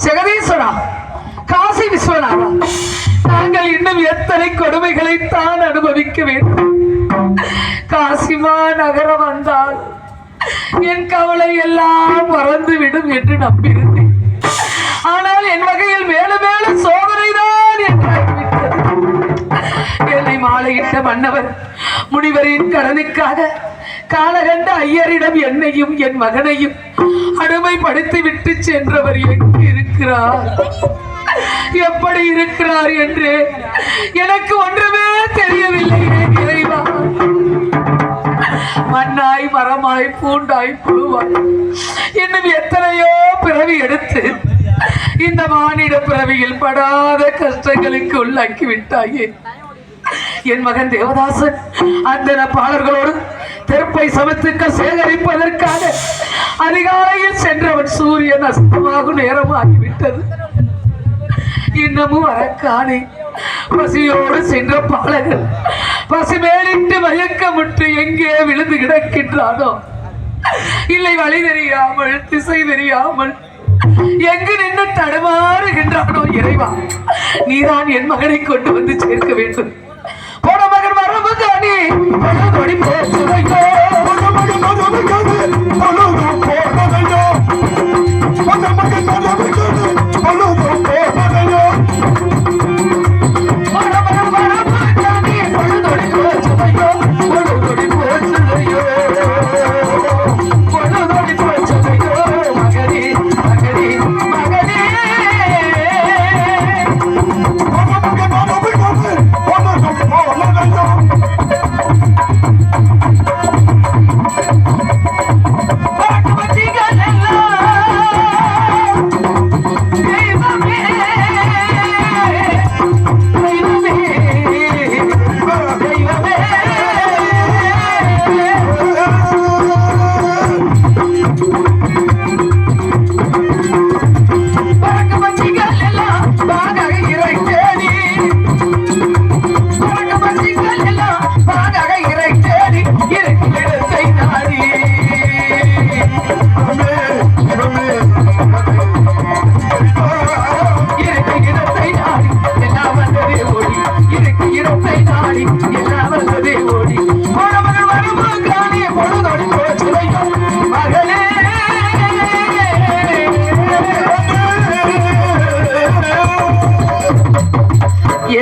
ஜெகதீஸ்வரா, காசி விஸ்வநாதா, நாங்கள் இன்னும் எத்தனை கொடுமைகளை தான் அனுபவிக்க வேண்டும். காசிமா நகரம் வந்தால் என் கவலை எல்லாம் மறந்துவிடும் என்று நம்பியிருந்தேன். ஆனால் என் வகையில் மேலும் மேலும் சோதனைதான் என்றாகிவிட்டது. என்னை மாலையிட்ட மன்னவர் முனிவரின் கடனுக்காக காலகண்ட ஐயரிடம் என்னையும் என் மகனையும் அடிமைப்படுத்தி விட்டு சென்றவர் எங்கு இருக்கிறார், எப்படி இருக்கிறார் என்று எனக்கு ஒன்றுமே தெரியவில்லை. இறைவா, மண்ணாய் மரமாய் பூண்டாய் புழுவாய் இன்னும் எத்தனையோ பிறவி எடுத்து இந்த மானிட பிறவியில் படாத கஷ்டங்களுக்கு உள்ளாக்கி விட்டாயே. என் மகன் தேவதாசன் அந்த பாலர்களோடு தெற்பை சமத்துக்க சேகரிப்பதற்காக அதிகாலையில் சென்றவன் சூரியன் அஸ்தமாகும் நேரமாகிவிட்டது. இன்னமும் வரக்கானே. பசியோடு சென்ற பாலகன் பசி மேலிட்டு மயக்கமுற்று எங்கே விழுந்து கிடக்கின்றானோ, இல்லை வழி தெரியாமல் திசை தெரியாமல் எங்கு நின்று தடுமாறுகின்றானோ, இறைவா நீதான் என் மகனை கொண்டு வந்து சேர்க்க வேண்டும். போன மகன் வரவு தானே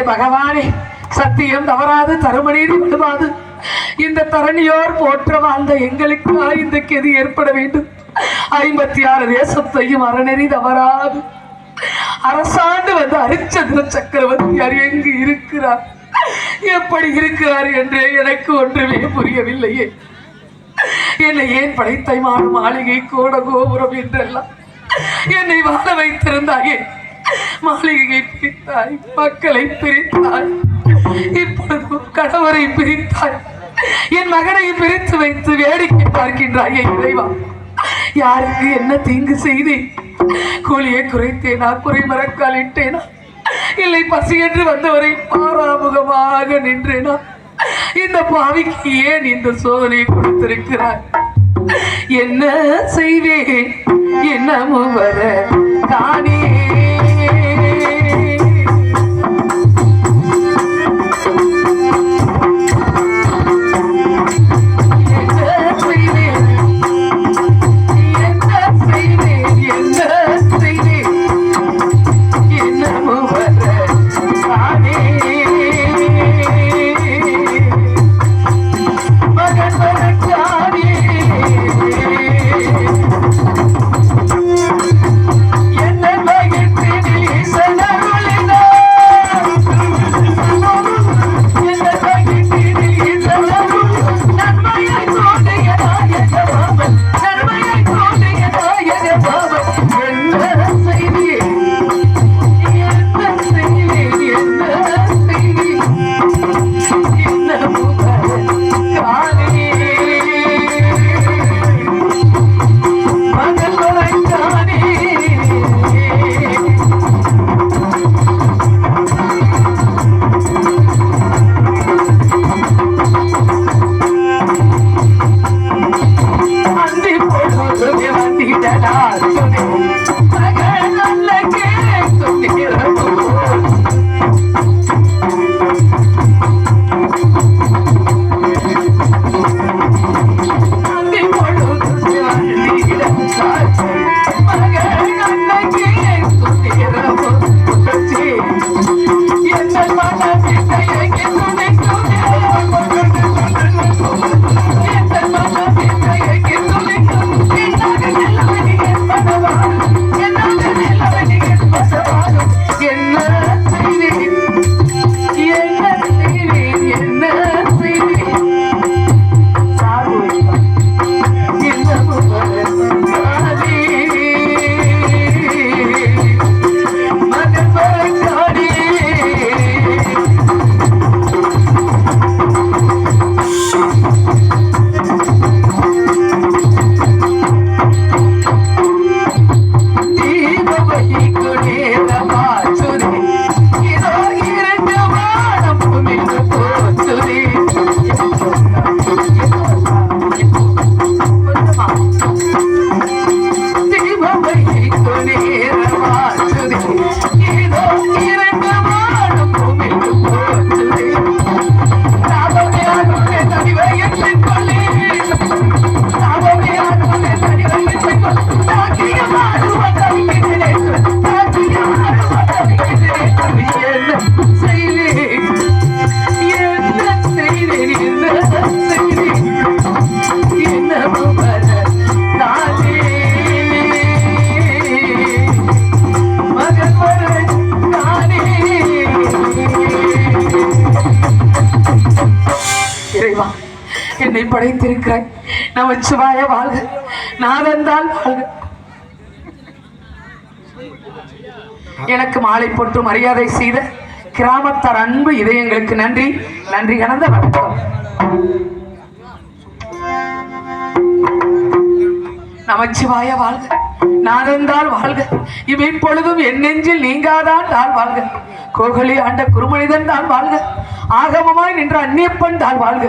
பகவானே, சத்தியம் தவறாது, தருமநீதி விடுவாது. இந்த தரணியோர் போற்ற வாழ்ந்த எங்களுக்கு இந்த கெதி ஏற்பட வேண்டும். 56 தேசத்தையும் அறநெறி தவறாது அரசாண்டு வந்த அரிச்சந்திர சக்கரவர்த்தியார் எங்கு இருக்கிறார், எப்படி இருக்கிறார் என்று எனக்கு ஒன்றுமே புரியவில்லையே. என்னை ஏன் படைத்தாய்? மாளிகை கோட கோபுரம் என்றெல்லாம் என்னை வாழ வைத்திருந்தாயே. மாளிகையை பிரித்தாய், மக்களை பிரித்தாய், இப்பொழுது கணவரை பிரித்தாய், என் மகனை பிரித்து வைத்து வேடிக்கை பார்க்கின்றாயே. இறைவா, யாருக்கு என்ன தீங்கு செய்தேன்? கூலியை குறைத்தேனா, குறைமரக்கால் இட்டேனா, இல்லை பசி என்று வந்தவரை பாராமுகமாக நின்றேனா? இந்த பாவிக்கு ஏன் இந்த சோதனையை கொடுத்திருக்கிறார்? என்ன செய்வேன் என்னமோ வர தானே. என்னை படைத்திருக்கிறாய். நமச்சிவாய வாழ்க, நாதந்தால் வாழ்க. எனக்கு மாலை போட்டு மரியாதை செய்த கிராமத்தார் அன்பு இதயங்களுக்கு நன்றி. நன்றி கலந்த வணக்கம். நமச்சிவாய வாழ்க, நாதந்தால் வாழ்க. இவை பொழுதும் என் நெஞ்சில் நீங்காதான் தாழ் வாழ்க. கோகலி ஆண்ட குருமனிதன் தான் வாழ்க. ஆகமமாய் நின்ற அந்நியப்பன் தான் வாழ்க.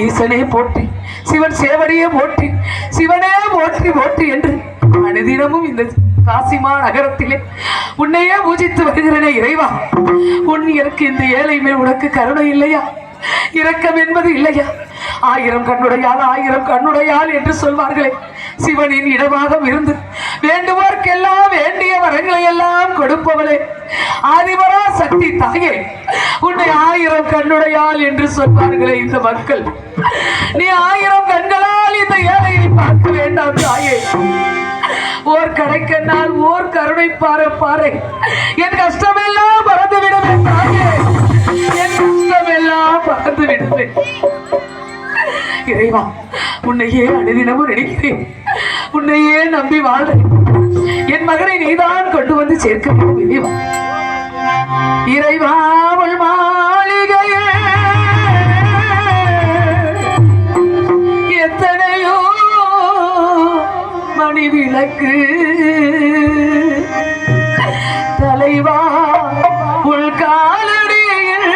ஈசனே போற்றி, சிவன் சேவடியே போற்றி, சிவனே போற்றி போற்றி என்று அனுதினமும் இந்த காசிமா நகரத்திலே உன்னையே பூஜித்து வருகிறேனே இறைவா. உன் எனக்கு இந்த ஏழை மேல் உனக்கு கருணை இல்லையா? இரக்கம் என்பது இல்லையா? 1000 கண்ணுடையால் 1000 கண்ணுடையால் என்று சொல்வார்களே, சிவனின் இடமாக இருந்து வேண்டுவோர்க்கெல்லாம் வேண்டிய வரங்களை எல்லாம் கொடுப்பவளே, ஆதிபரா சக்தி தாயே, உன்னை 1000 கண்ணுடையால் என்று சொல்வார்களே இந்த மக்கள், நீ 1000 கண்களால் இந்த ஏழையை பார்க்க வேண்டாம் தாயே. ஓர் கடைக்கண்ணால் ஓர் கருணை பாறை என் கஷ்டமெல்லாம் பறந்து விடுவே தாயே, என் கஷ்டமெல்லாம் பறந்து விடுவே இறைவா. உன்னையே அனுதினமும் நினைக்கிறேன், உன்னையே நம்பி வாழ்றேன். என் மகனை நீதான் கொண்டு வந்து சேர்க்க வேண்டும் இறைவா. இறைவா உள் மாளிகையே எத்தனையோ மணி விளக்கு, தலைவா உள் காலடியில்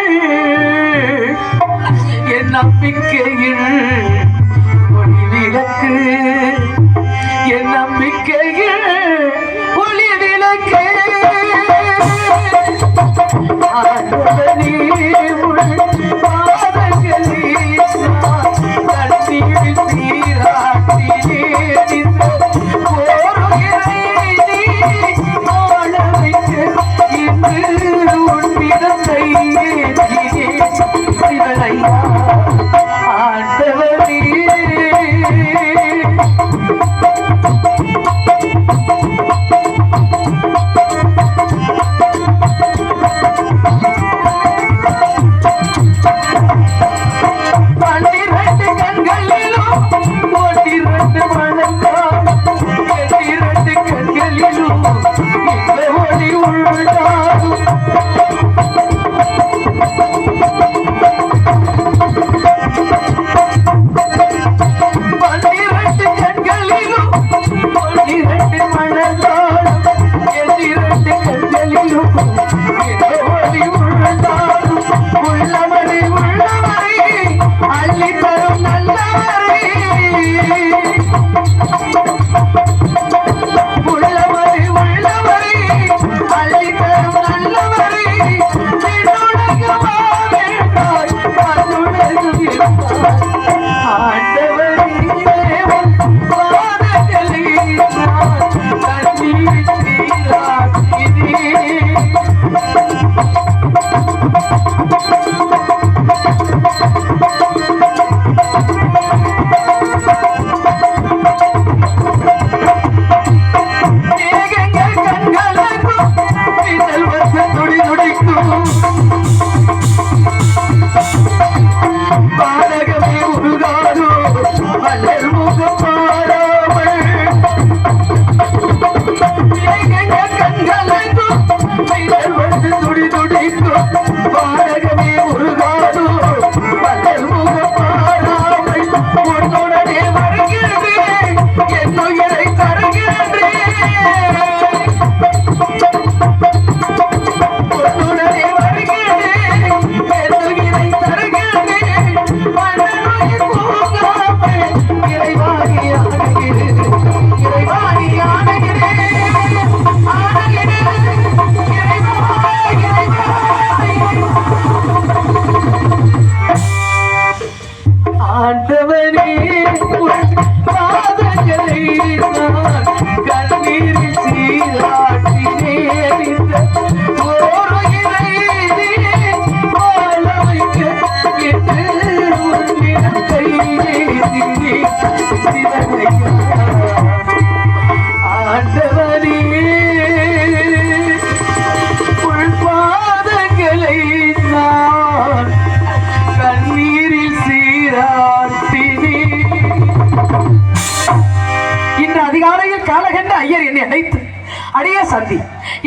அடைய சந்தி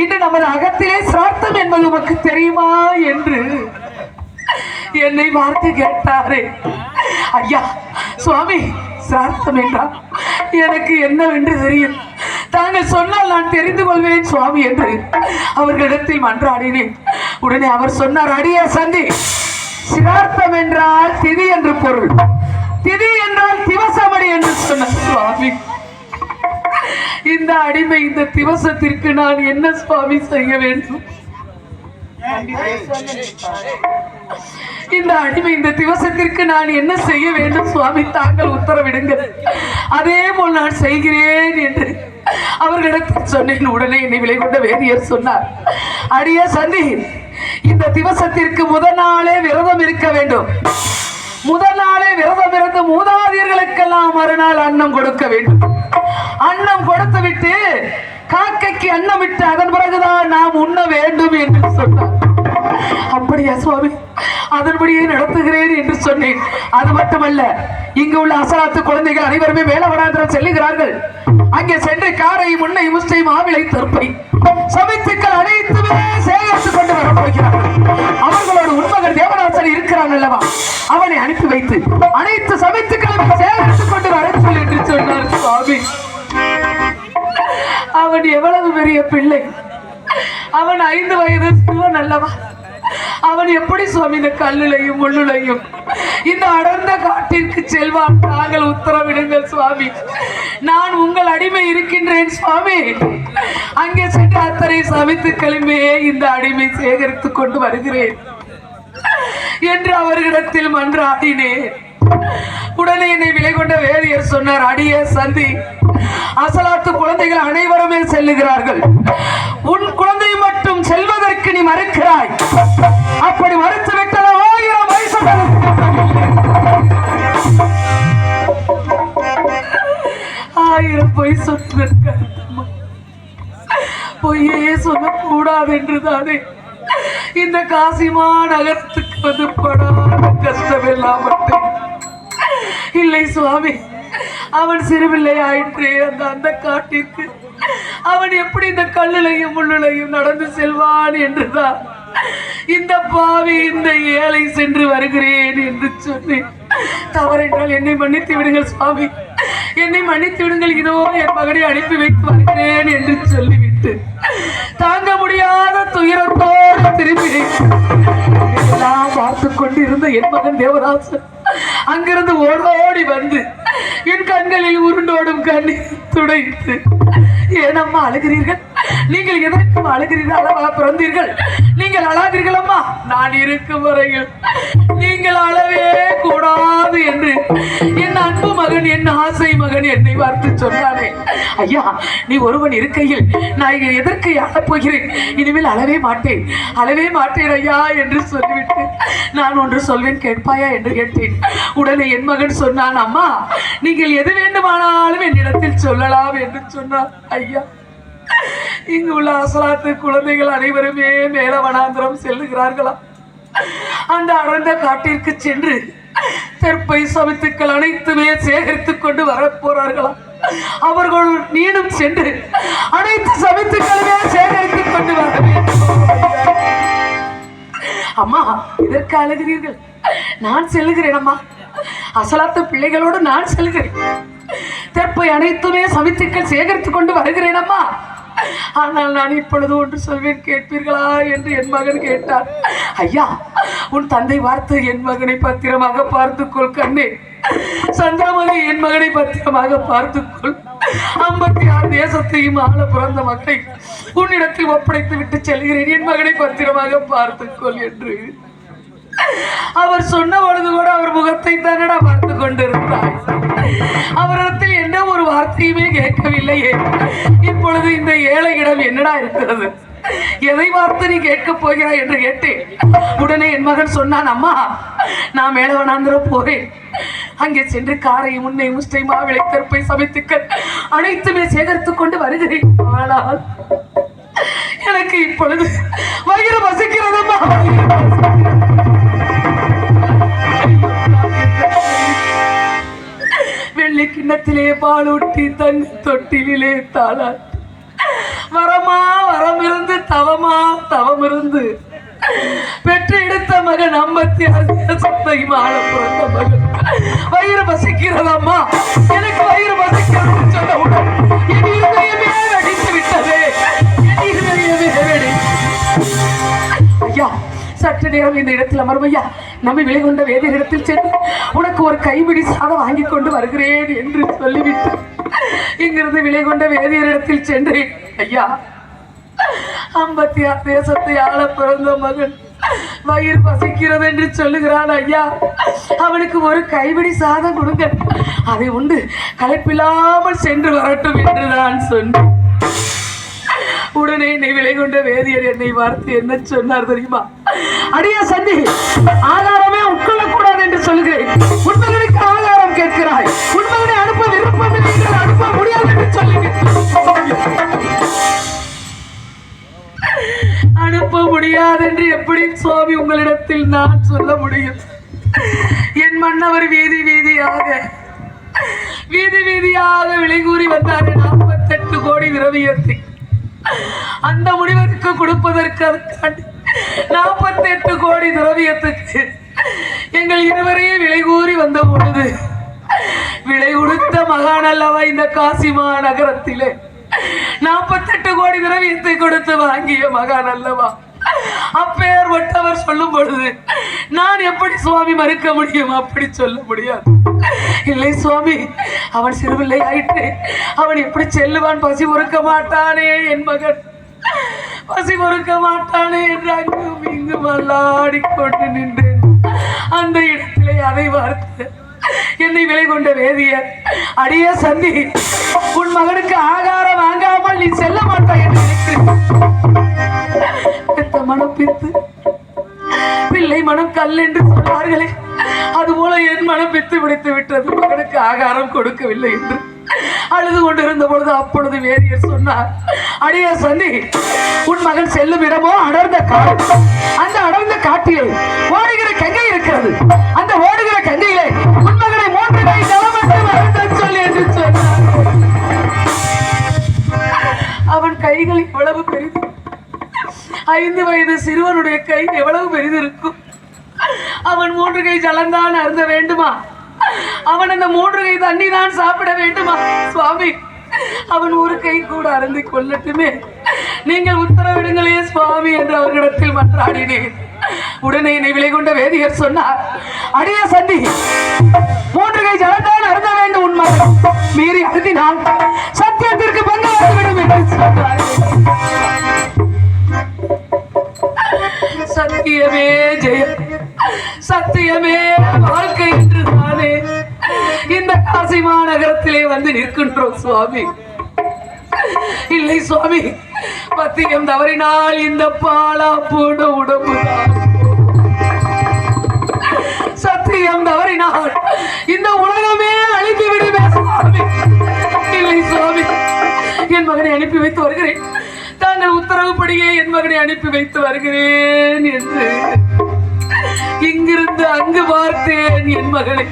இன்று நமது அகத்திலே சிரார்த்தம் என்பது உமக்கு தெரியுமா என்று என்னை பார்த்து கேட்டாரே. ஐயா சுவாமி, சிரார்த்தம் என்றால் எனக்கு என்னவென்று தெரியும், தாங்கள் சொன்னால் நான் தெரிந்து கொள்வேன் சுவாமி என்று அவர்களிடத்தில் மன்றாடினேன். உடனே அவர் சொன்னார், அடிய சந்தி, சிரார்த்தம் என்றால் திதி என்று பொருள், திதி என்றால் திவசமணி என்று சொன்ன சுவாமி. இந்த அடிமை இந்த திவசத்திற்கு நான் என்ன சுவாமி செய்ய வேண்டும்? இந்த அடிமை இந்த திவசத்திற்கு நான் என்ன செய்ய வேண்டும் சுவாமி? தாங்கள் உத்தரவிடுங்கள், அதே போல் நான் செய்கிறேன் என்று அவர்களிடத்தில் சொன்னேன். உடனே என்னை விலை கொண்ட வேதியர் சொன்னார், அடிய சந்தி, இந்த திவசத்திற்கு முதல் நாளே விரதம் இருக்க வேண்டும். முதல் நாளே விரதம் இருந்து மூதாதையர்களுக்கெல்லாம் மறுநாள் அன்னம் கொடுக்க வேண்டும். அன்னம் கொடுத்து விட்டு காக்கைக்கு அன்னம் விட்டு அதன் பிறகுதான் நாம் உண்ண வேண்டும் என்று சொன்னார். அப்படியா சுவாமி, அதன்படியே நடத்துகிறேன் என்று சொன்னேன். அது மட்டுமல்ல, இங்கு உள்ள அசலாத்து குழந்தைகள் அனைவருமே மேலவனாந்திரம் செல்லுகிறார்கள். அங்கே சென்று காரை, முன்னை, முஸ்டை, மாவிளை, தற்பை சமைத்துக்கள் அனைத்துமே சேகரித்துக் கொண்டு வரப்போகிறார்கள். அவர்களோடு உண்மகன் தேவராசன் இருக்கிறான் அல்லவா, அவனை அனுப்பி வைத்து அனைத்து சமைத்துக்களும் சேகரித்துக் கொண்டு வர சொல்லி என்று சொன்னார் சுவாமி. அவன் எவ்வளவு பெரிய பிள்ளை, அவன் 5 வயது சிறுவன் அல்லவா. அவன் எப்படி சுவாமி இந்த கல்லுலையும் முள்ளுலையும் இந்த அடர்ந்த காட்டிற்கு செல்வான்? நாங்கள் உத்தரவிடுங்கள் சுவாமி, நான் உங்கள் அடிமை இருக்கின்றேன் சுவாமி. அங்கே சென்று அத்தனை சமைத்துக்களுமே இந்த அடிமை சேகரித்துக் கொண்டு வருகிறேன் என்று அவர்களிடத்தில் மன்றாடினேன். உடனே என்னை விலை கொண்ட வேதியர் சொன்னார், அடியே சந்தி, அசலாத்து குழந்தைகள் அனைவருமே செல்லுகிறார்கள், உன் குழந்தை மட்டும் செல்வதற்கு நீ மறுக்கிறாய். அப்படி மறுத்து விட்டால் 1000 வயசு பொய் சொன்னதற்கு பொய்யே சொல்லக்கூடாது என்றுதானே இந்த காசிமா நகரத்துக்கு வந்து படாத கஷ்டமில்லாமட்டேன். இல்லை சுவாமி, அவன் சிறுபிள்ளை ஆயிற்றே. அந்த காட்டிற்கு அவன் எப்படி இந்த கல்லுலையும் முள்ளுலையும் நடந்து செல்வான் என்றுதான் இந்த பாவி இந்த ஏழை சென்று வருகிறேன் என்று சொன்னேன். தவறென்றால் என்னை மன்னித்து விடுங்கள் சுவாமி, என்னை மன்னித்து விடுங்கள், இதோ என் மகனை அனுப்பி வைத்து வருகிறேன் என்று சொல்லிவிட்டு தாங்க முடியாத துயரத்தோடு திரும்பி எல்லாம் பார்த்து கொண்டிருந்த என் மகன் தேவதாசன் அங்கிருந்து ஓடோடி வந்து என் கண்களில் உருண்டோடும் கண்ணீர் துடைத்து, ஏனம்மா அழுகிறீர்கள்? நீங்கள் எதற்கும் அழுகிறீர்கள்? அளவா பிறந்தீர்கள், நீங்கள் அழாதீர்கள் அம்மா. நான் இருக்கும் வரையில் நீங்கள் அழவே கூடாது என்று என் அன்பு மகன், என் ஆசை மகன் என்னை பார்த்து சொன்னானே. ஐயா, நீ ஒருவன் இருக்கையில் நான் எதற்கு அழப்போகிறேன்? இனிமேல் அழவே மாட்டேன், அழவே மாட்டேன் ஐயா என்று சொல்லிவிட்டு நான் ஒன்று சொல்வேன், கேட்பாயா என்று கேட்டேன். உடனே என் மகன் சொன்னான், அம்மா நீங்கள் எது வேண்டுமானாலும் என்னிடத்தில் சொல்லலாம் என்று சொன்னார். ஐயா, இங்கு உள்ள அசலாத்து குழந்தைகள் அனைவருமே மேல வனாந்திரம் செல்லுகிறார்களா? அந்த அடர்ந்த காட்டிற்கு சென்று தெற்பை சமித்துக்கள் அனைத்துமே சேகரித்துக் கொண்டு வரப்போறார்களா? அவர்கள் நீடும் சென்று அனைத்து சமித்துக்களுமே சேகரித்துக் கொண்டு வர வேண்டும். அம்மா, இதற்கு அழுகிறீர்கள்? நான் செல்லுகிறேன் அம்மா, அசலாத்து பிள்ளைகளோடு நான் செல்கிறேன். தெற்பை அனைத்துமே சமித்துக்கள் சேகரித்துக் கொண்டு வருகிறேன் அம்மா. ஆனால் நான் இப்பொழுது ஒன்று சொல்வேன், கேட்பீர்களா என்று என் மகன் கேட்டார். ஐயா, உன் தந்தை பார்த்து என் மகனை பத்திரமாக பார்த்துக்கொள் கண்ணே. சந்திரமதி, என் மகனை பத்திரமாக பார்த்துக்கொள். 56 தேசத்தையும் ஆள பிறந்த மக்களை உன்னிடத்தில் ஒப்படைத்து விட்டு செல்கிறேன். என் மகனை பத்திரமாக பார்த்துக்கொள் என்று அவர் சொன்ன பொழுது கூட அவர் முகத்தை தானடா பார்த்து கொண்டிருந்தார். அவரிடத்தில் எந்த ஒரு வார்த்தையுமே கேட்கவில்லையே. இப்பொழுது இந்த ஏழையிடம் என்னடா இருக்கிறது, எதை பார்த்து நீ கேட்கப் போகிறாய் என்று கேட்டேன். உடனே என் மகன் சொன்னான், அம்மா நான் மேலவனாந்திரம் போறேன், அங்கே சென்று காரை முன்னை முஸ்டை மாவிளை தெற்பை சமைத்துக்கள் அனைத்துமே சேகரித்துக் கொண்டு வருகிறேன். ஆனால் எனக்கு இப்பொழுது வயிறு வசிக்கிறதம்மா. வெள்ளி கிண்ணத்திலே பாலூட்டி தன் தொட்டிலே தாளாட்டி, வரமா வரமிருந்து தவமா தவமிருந்து பெற்று எடுத்த மகன் 56 தேசத்தையும் ஆள பிறந்த மகன் வயிறு வசிக்கிறதம்மா, எனக்கு வயிறு வசிக்கிறது சொன்னவுடன் என் இருதயமே வெடித்து விட்டதே, என் இருதயமே வெடி. ஐயா, சற்று நேரம் இந்த இடத்தில் அமர்வையா, நம்மை விலைகொண்ட வேதியிடத்தில் சென்று உனக்கு ஒரு கைபிடி சாதம் வாங்கி கொண்டு வருகிறேன் என்று சொல்லிவிட்டு இங்கிருந்து விலைகொண்ட வேதியரிடத்தில் சென்றேன். ஐயா, 56 தேசத்தை ஆள பிறந்த மகன் வயிறு பசிக்கிறது என்று சொல்லுகிறான். ஐயா, அவனுக்கு ஒரு கைபிடி சாதம் கொடுங்க, அதை உண்டு களைப்பில்லாமல் சென்று வரட்டும் என்று நான் சொன்னேன். உடனே என்னை விலை கொண்ட வேதியர் என்னை பார்த்து என்ன சொன்னார் தெரியுமா? அடியா சந்தி, ஆகாரமே உட்கொள்ளக்கூடாது என்று சொல்கிறேன், உண்மைகளுக்கு ஆகாரம் கேட்கிறாய், உண்மைகளை அனுப்ப விருப்பம் அனுப்ப முடியாது என்று சொல்லிவிட்டு அனுப்ப முடியாது என்று எப்படி சுவாமி உங்களிடத்தில் நான் சொல்ல முடியும்? என் மன்னவர் வீதி வீதியாக விலை கூறி வந்தார் 48 கோடி திரவியத்தை. அந்த முனிவருக்கு கொடுப்பதற்கு 48 கோடி திரவியத்துக்கு எங்கள் இருவரையும் விலை கூறி வந்த பொழுது விலை கொடுத்த மகான் அல்லவா இந்த காசிமா நகரத்திலே 48 கோடி திரவியத்தை கொடுத்து வாங்கிய மகான் அல்லவா? அப்பேர் வட்டவர் சொல்லும் பொழுது நான் எப்படி சுவாமி மறுக்க முடியும்? அப்படி சொல்ல முடியாது. இல்லை சுவாமி, அவன் சிறுபிள்ளை ஆயிற்று, அவன் எப்படி செல்லுவான்? பசி பொறுக்க மாட்டானே என் மகன், பசி பொறுக்க மாட்டானே என்று அங்கும் இங்கும் அல்லாடி கொண்டு நின்றேன். அந்த இடத்திலே அதை பார்த்து என்னை விலை கொண்ட வேதியர், அடியே சந்தி, உன் மகனுக்கு ஆகாரம் வாங்காமல் நீ செல்ல மாட்டாய் என்று நினைக்கிறேன். மனம் பித்து பிள்ளை மனம் கல் என்று சொன்னார்களே, அதுபோல என் மனம் பித்து பிடித்து விட்டது. மகனுக்கு ஆகாரம் கொடுக்கவில்லை என்று அழுது கொண்டிருந்த பொழுது அப்பொழுது வேதியர் சொன்னார், அடியே சந்தி, உன் மகன் செல்லும் இடமோ அடர்ந்த காடு. அந்த அடர்ந்த காட்டிலே ஓடுகிற கங்கை இருக்கிறது. அந்த ஓடுகிற கங்கையிலே உன் மகனை 3 கை ஜலமட்டு வருந்த சொல்லி என்று சொன்னார். அவன் கைகள் இவ்வளவு பெரிது. 5 வயது சிறுவனுடைய கை எவ்வளவு பெரிது இருக்கும். அவன் 3 கை ஜலந்தான் அருந்த வேண்டுமா? அவன் அந்த 3 கை தண்ணி தான் சாப்பிட வேண்டுமா? சுவாமி, அவன் 1 கை கூட அருந்தி கொள்ளட்டுமே, நீங்கள் உத்தரவிடுங்களே சுவாமி என்று அவர்களிடத்தில் மன்றாடினேன். உடனே என்னை விலை கொண்ட வேதியர் சொன்னார், அடியே சந்தி, 3 கை ஜலந்தான் அருந்த வேண்டும். உன் மகன் மீறி அருந்தினால் சத்தியத்திற்கு பங்கு வந்துவிடும் என்று சொன்னார். சத்தியமே ஜெயம், சத்தியமே வாழ்க்கை என்று தானே இந்த காசி மாநகரத்திலே வந்து நிற்கின்றோம் சுவாமி. இல்லை சுவாமி, பத்தியம் தவறினால் இந்த பாலா போட உடம்பு, சத்தியம் தவறினால் இந்த உலகமே அழிந்து விடுமே சுவாமி. இல்லை சுவாமி, என் மகனை அனுப்பி வைத்து வருகிறேன். தாங்கள் உத்தரவுப்படியே என் மகனை அனுப்பி வைத்து வருகிறேன் என்று இங்கிருந்து அங்கு பார்த்தேன். என் மகனை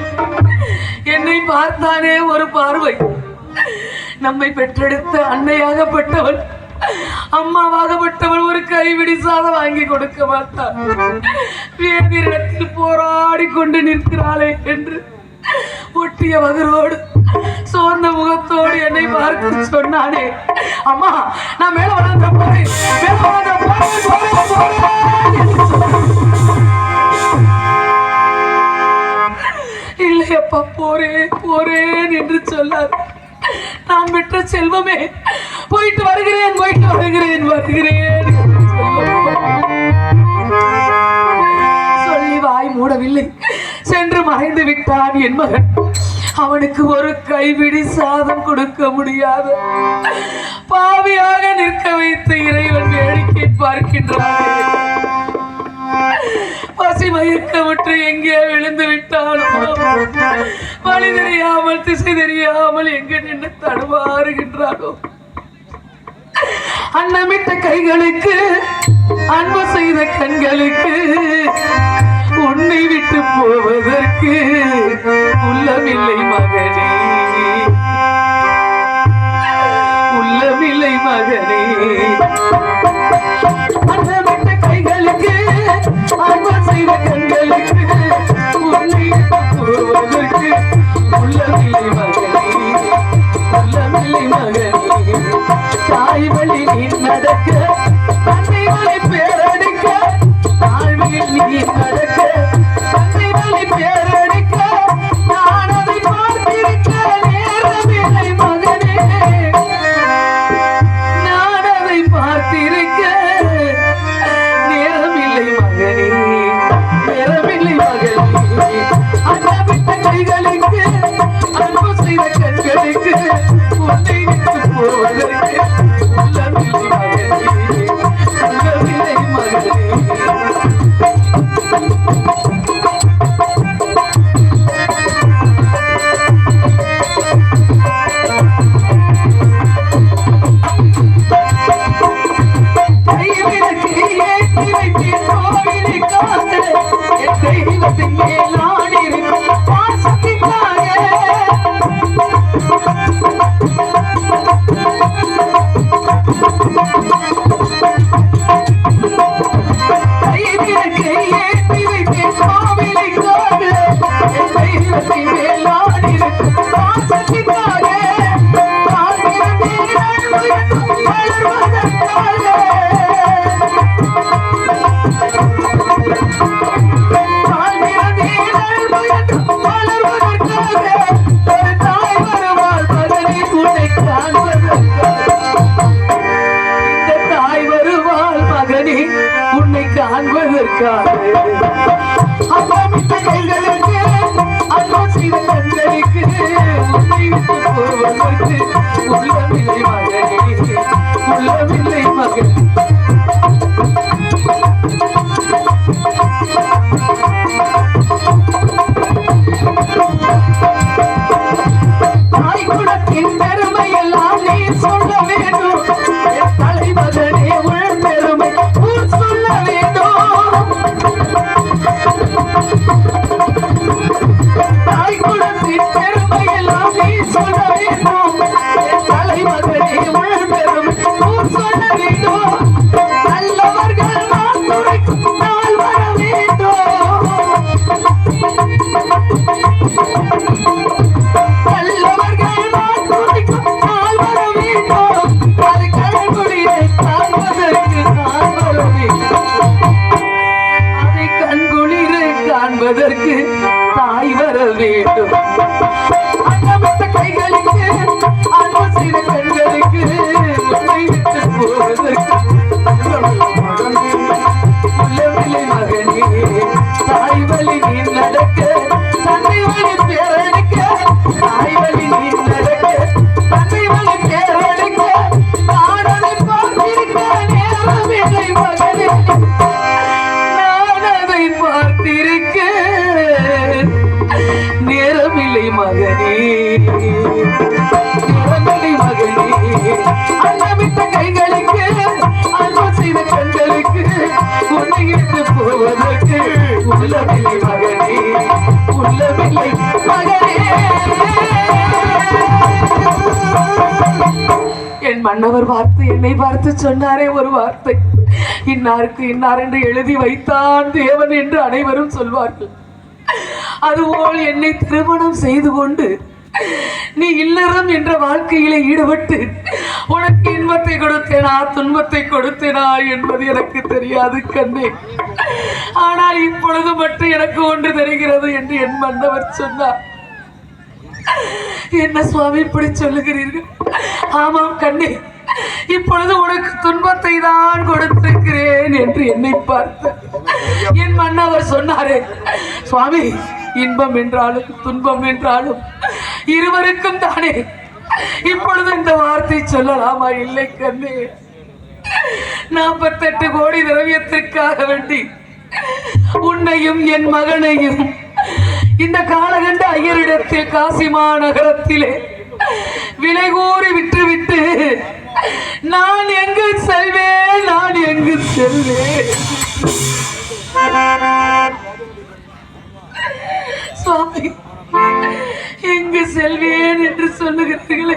என்னை பார்த்தானே ஒரு பார்வை. நம்மை பெற்றெடுத்த அன்னையாகப்பட்டவள், அம்மாவாகப்பட்டவள் ஒரு கைவிடி சாதம் வாங்கி கொடுக்க மாட்டாள். வேதியிடத்தில் போராடி கொண்டு நிற்கிறாளே என்று ஒட்டிய வகரோடு சோர்ந்த முகத்தோடு என்னை பார்க்க சொன்னானே, அம்மா நான் மேல வளர்ந்த போறேன், இல்லையப்பா போறேன் போறேன் என்று சொல்லார். நான் பெற்ற செல்வமே, போயிட்டு வருகிறேன் போயிட்டு வருகிறேன் வருகிறேன் சொல்லி வாய் மூடவில்லை. சென்று மறைந்து விட்டான் என் மகன். அவனுக்கு ஒரு கைவிடி சாதம் கொடுக்க முடியாது பாவியாக நிற்க வைத்த இறைவன் வேடிக்கை பார்க்கின்றான். பசி மயக்கமுற்று எங்கே விழுந்து விட்டாலும் வழி தெரியாமல் திசை தெரியாமல் எங்கே நின்று தடுமாறுகின்றானோ. அன்னமிட்ட கைகளுக்கு அன்பு செய்த கண்களுக்கு உன்னை விட்டு போவதற்கு உள்ளமில்லை மகனே, உள்ளமில்லை மகனே. அன்னமிட்ட கைகளுக்கு அன்பு செய்த கண்களுக்கு உன்னை விட்டு போவதற்கு உள்ளமில்லை மகனே, உள்ளமில்லை மகனே. தாய் வழி நீ நடக்க, தந்தை வழி பேரடிக்க, தாழ்வில் நீ நடக்க, தந்தை வழி பேரடிக்க, நான் அதை பார்த்திருக்க நேரமில்லை மகனே, நான் அதை பார்த்திருக்க நேரமில்லை மகனே, நேரமில்லை மகனே. அன்னமிட்ட கைகளுக்கு அன்பு செய்த கண்களுக்கு உன்னை விட்டு போவதற்கு உள்ளமில்லை மகனே, உள்ளமில்லை மகனே. தெய்வத்தின் மேல் ஆடிருக்கும் பாசத்திற்காக கைவிளக்கை ஏற்றி வைத்தேன் கோவிலுக்காக, என் தெய்வத்தின் மேல் ஆடிருக்கும் பாசத்திற்காக, உன்னை காண்பதற்காக அம்மா கைகளுக்கு அன்பு செய்த விட்டு போவதற்கு உள்ளமில்லை மகனே, உள்ளமில்லை மகன். தாய்குலத்தின் பெருமையெல்லாம் நீ சொல்ல வேண்டும், என் தலைமகனே உள் பெருமை ஊர் சொல்ல வேண்டும். தாய்குலத்தின் பெருமையெல்லாம் நீ சொல்ல வேண்டும், என் தலைமகனே உள் பெருமை ஊர் சொல்ல வேண்டும். நல்லவர்கள் நான் துறைக்கும் நாள் வர வேண்டும், நல்லவர்கள் நான் துறைக்கும் நாள் வர வேண்டும். அது கண்குளிரை காண்பதற்கு நான் வர வேண்டும், அதை கண்குளிரை காண்பதற்கு தாய் வர வேண்டும். அன்னமிட்ட கைகளுக்கு அன்பு செய்த கண்களுக்கு உன்னை விட்டு போவதற்கு உள்ளமில்லை மகனே. தாய் வழி நீ நடக்க, தந்தை வழி பேரடிக்க, தாய் வழி நீ நடக்க, தந்தை வழி பேரடிக்க, நான் அதை பார்த்திருக்க நேரமில்லை மகனே, நான் அதை பார்த்திருக்க நேரமில்லை மகனே, நேரமில்லை மகனே. அன்னமிட்ட கைகளுக்கு அன்பு செய்த கண்களுக்கு உன்னை விட்டு போவதற்கு உள்ளமில்லை மகனே, உள்ளமில்லை மகனே. என் மன்னவர் பார்த்து என்னை பார்த்து சொன்னாரே ஒரு வார்த்தை, இன்னாருக்கு இன்னார் என்று எழுதி வைத்தான் தேவன் என்று அனைவரும் சொல்வார்கள். அதுபோல் என்னை திருமணம் செய்து கொண்டு நீ இல்லறம் என்ற வாழ்க்கையிலே ஈடுபட்டு உனக்கு இன்பத்தை கொடுத்தேனா துன்பத்தை கொடுத்தேனா என்பது எனக்கு தெரியாது கண்ணே. ஆனால் இப்பொழுது மட்டும் எனக்கு ஒன்று தெரிகிறது என்று என் மன்னவர் சொன்னார். என்ன சுவாமி இப்படி சொல்லுகிறீர்கள்? ஆமாம் கண்ணே, இப்பொழுது உனக்கு துன்பத்தை தான் கொடுத்திருக்கிறேன் என்று என்னை பார்த்து என் மன்னவர் சொன்னாரே, சுவாமி இன்பம் என்றாலும் துன்பம் என்றாலும் இருவருக்கும் தானே, இப்பொழுது இந்த வார்த்தை சொல்லலாமா? இல்லை கண்ணே, 48 கோடி திரவியத்திற்காக வேண்டி உன்னையும் என் மகனையும் இந்த காலகண்ட ஐயரிடத்தில் காசி மாநகரத்திலே விலை கூறி விட்டுவிட்டு நான் எங்கு செல்வேன், நான் எங்கு செல்வேன்? சுவாமி எங்கு செல்வேன் என்று சொல்லுகிறீர்களே,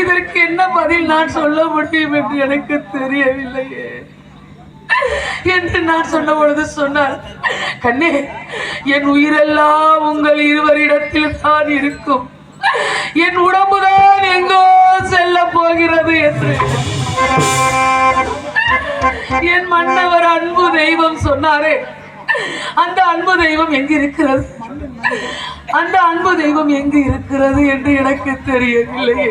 இதற்கு என்ன பதில் நான் சொல்ல முடியும் என்று எனக்கு தெரியவில்லையே என்று நான் சொன்ன பொழுது சொன்னார், கண்ணே என் உயிரெல்லாம் உங்கள் இருவரிடத்தில் தான் இருக்கும், என் உடம்புதான் எங்கோ செல்ல போகிறது என்று என் மன்னவர் அன்பு தெய்வம் சொன்னாரே. அந்த அன்பு தெய்வம் எங்கு இருக்கிறது, அந்த அன்பு தெய்வம் எங்கு இருக்கிறது என்று எனக்கு தெரியவில்லையே.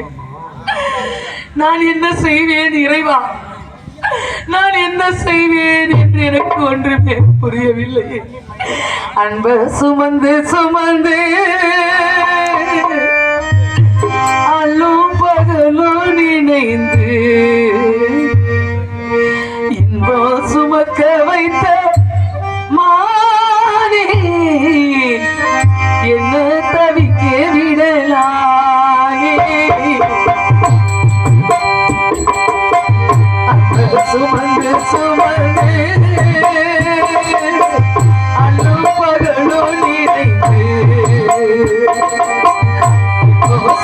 நான் என்ன செய்வேன் இறைவா, நான் என்ன செய்வேன் என்று எனக்கு ஒன்றுமே புரியவில்லையே. அன்பு சுமந்து சுமந்து அல்லும் பகலும் நினைந்து இன்பம் சுமக்க வைத்த மானே என்ன தவிக்க விடலாயே. சுமந்து சுமந்து அல்லும் பகலும் நினைந்து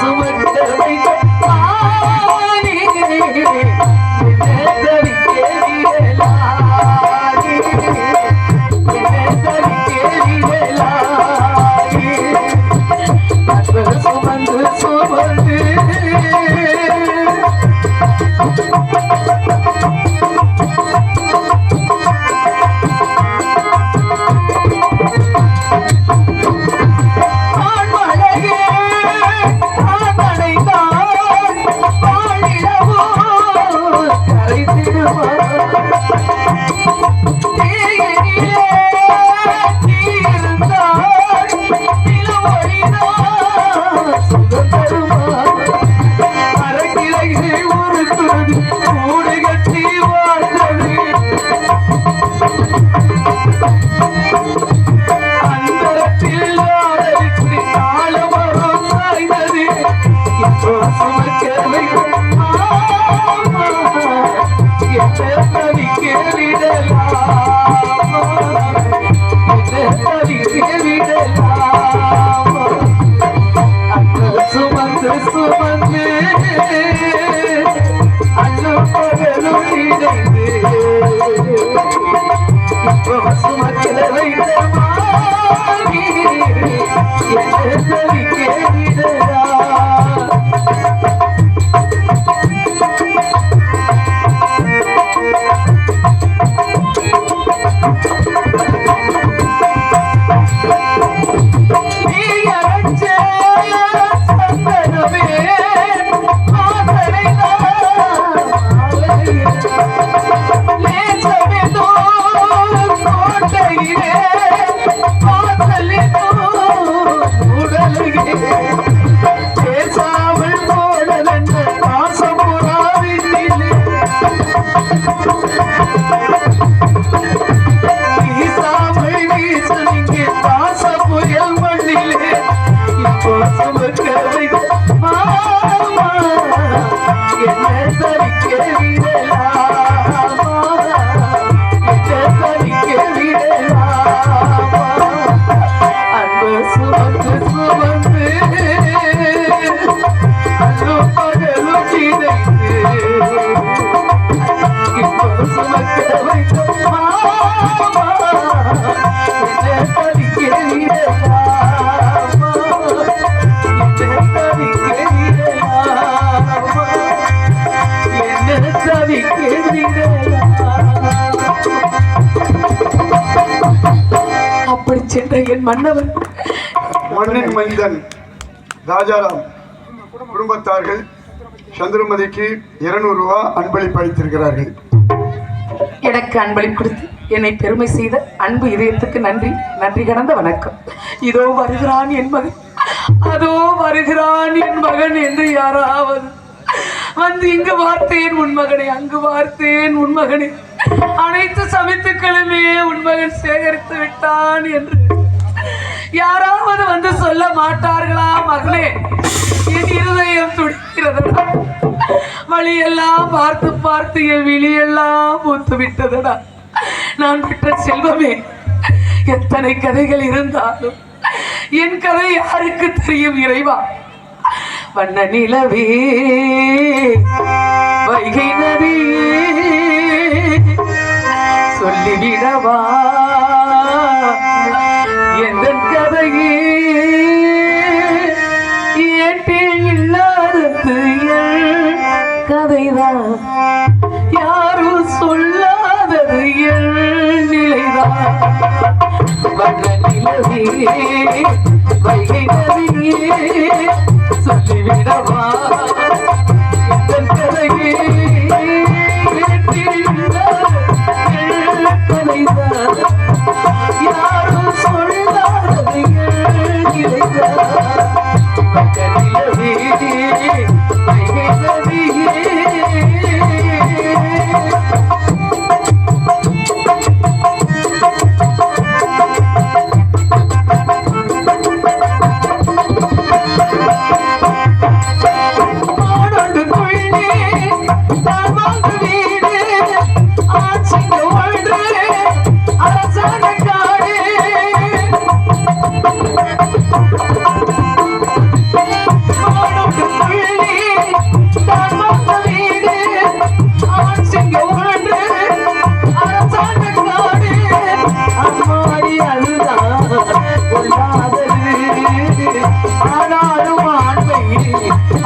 சுமக்க வைத்த மானே என்ன தவிக்க விடலாயே, என்ன தவிக்க விடலாயே. சுமந்து சுமந்து அரக்கிளையை ஒருத்தது கூடு கட்டி வாழ்ந்தது அந்தரத்தில் ஆதரித்து காலமரம் சாய்ந்தது இப்போ சுமக்கவை தவிக்க விடலாம் சுமந்து சுமந்து அல்லும் பகலும் இணைந்து இப்போ சுமக்கிற வைத்தமாகி தவிக்க விடலாம் அப்படி சென்ற என் மன்னவன் மண்ணின் மைந்தன் ராஜாராம் குடும்பத்தார்கள் சந்திரமதிக்கு 200 ரூபாய் அன்பளிப்பு அளித்திருக்கிறார்கள். எனக்கு அன்பளிப்பு கொடுத்து என்னை பெருமை செய்த அன்பு இதயத்துக்கு நன்றி, நன்றி கடந்த வணக்கம். இதோ வருகிறான் என் மகன், அதோ வருகிறான் என் மகன் என்று யாராவது வந்து இங்கு வார்த்தேன் உன் மகனை, அங்கு வார்த்தேன் உன் மகனை, அனைத்து சமித்துக்களுமே உன் மகன் சேகரித்து விட்டான் என்று யாராவது வந்து சொல்ல மாட்டார்களா? மகளே, என் இருதயம் துடிக்கிறதடா. வழியெல்லாம் பார்த்து பார்த்து என் விழியெல்லாம் பூத்து விட்டதடா. நான் பெற்ற செல்வமே, எத்தனை கதைகள் இருந்தாலும் என் கதை யாருக்கு தெரியும் இறைவா? வண்ண நிலவே, வைகை நதியே, சொல்லிவிடவா எந்த கதையே? ஏட்டில் இல்லாதது என் கதைதான், யாரும் சொல்லாதது என் நிலைதான். வண்ண நிலவே, வைகை நதியே, சொல்லிவிடவா எந்த கதையே? ஏட்டில் இல்லாதது என் கதைதான், யாரும் சொல்லாதது என் நிலைதான். வண்ண நிலவே, வைகை நதியே, ஆனாலும் ஆண்மை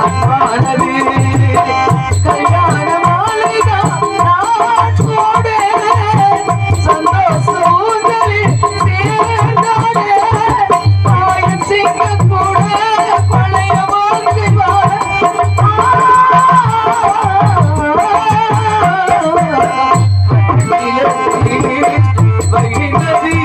அன்பானது. கல்யாண மாலைதான் நாட்டோடு சந்தோஷ ஊஞ்சலில் சேர்ந்தாடு. ஆயம் சிங்கக்கூட பழைய வாழ்க்கை வாழ வருகின்றதே.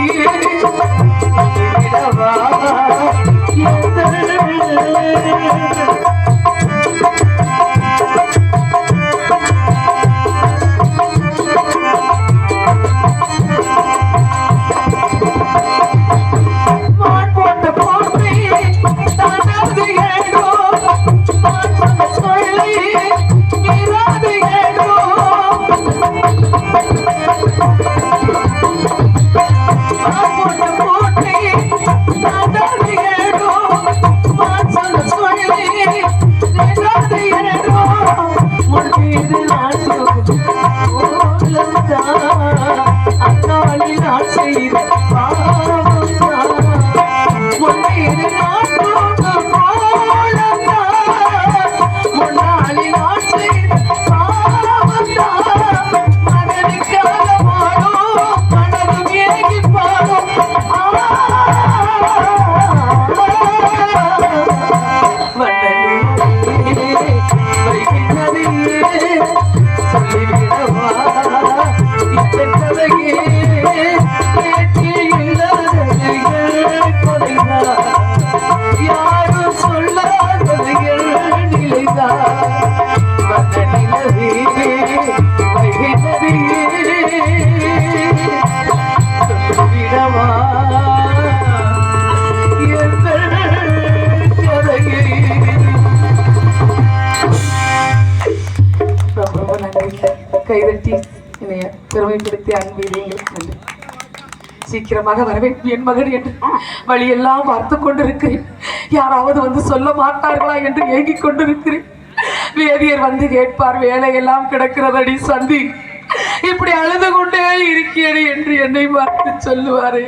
கைதட்டி என்னை பெருமைப்படுத்தி அன்பீடுங்களுக்கு நன்றி. சீக்கிரமாக வரவேற்பு என் மகன் என்று வழியெல்லாம் பார்த்து கொண்டிருக்கிறேன். யாராவது வந்து சொல்ல மாட்டார்களா என்று ஏங்கிக் கொண்டிருக்கிறேன். வேதியர் வந்து கேட்பார், வேலையெல்லாம் கிடக்கிறதடி சந்தி, இப்படி அழுது கொண்டே இருக்கிறேன் என்று என்னை பார்த்து சொல்லுவாரே.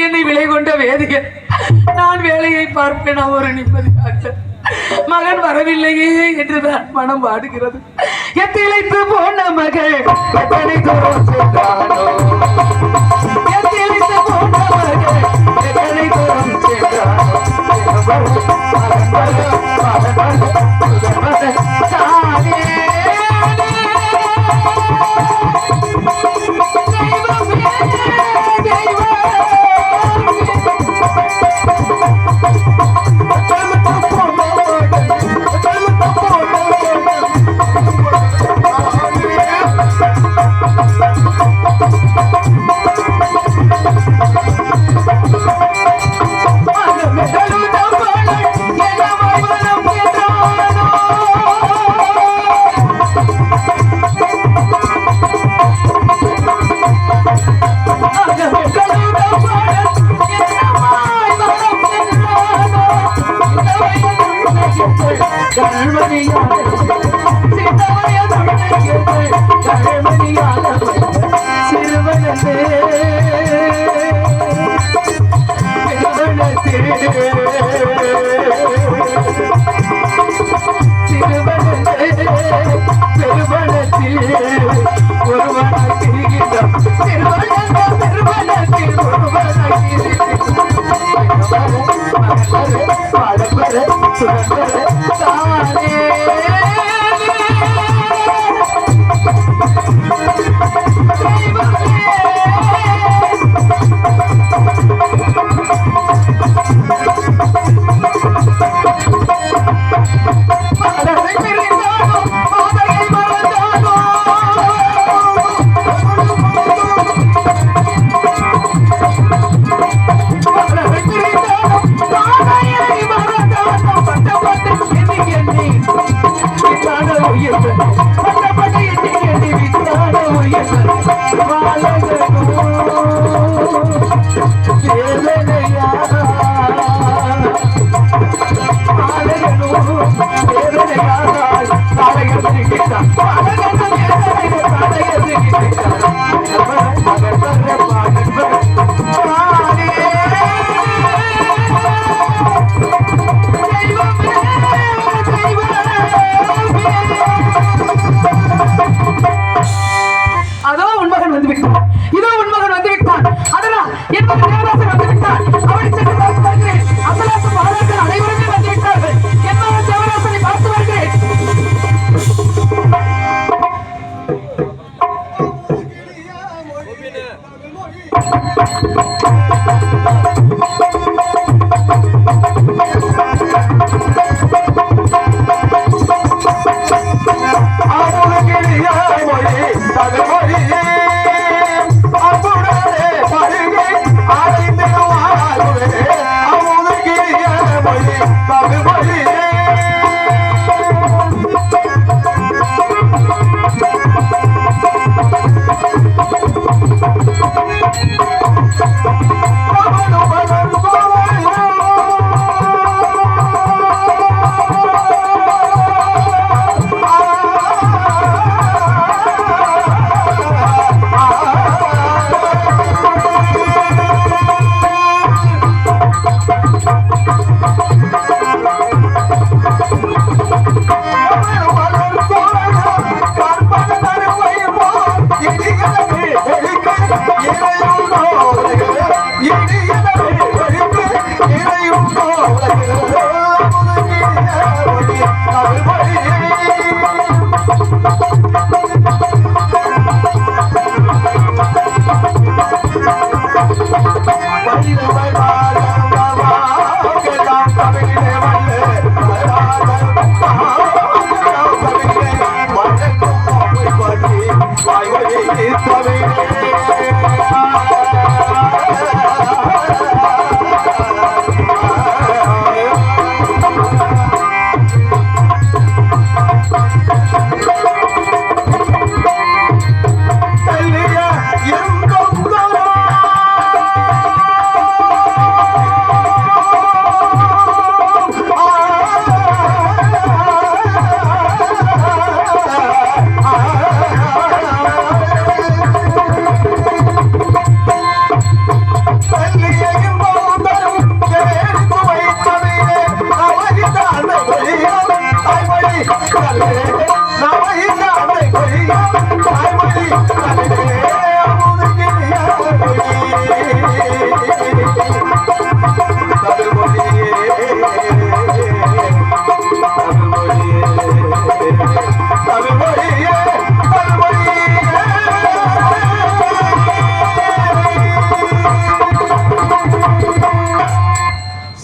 என்னை விலை கொண்ட வேதியர், நான் வேலையை பார்ப்பேன் ஒரு நிம்மதியாக. மகன் வரவில்லையே என்றுதான் மனம் வாடுகிறது. எத்திழைத்து போன மகள் எத்தனை தூரம் சென்றானோ, எத்திழைத்து போன மகள் எத்தனை தூரம் சென்றானோ. Thank you.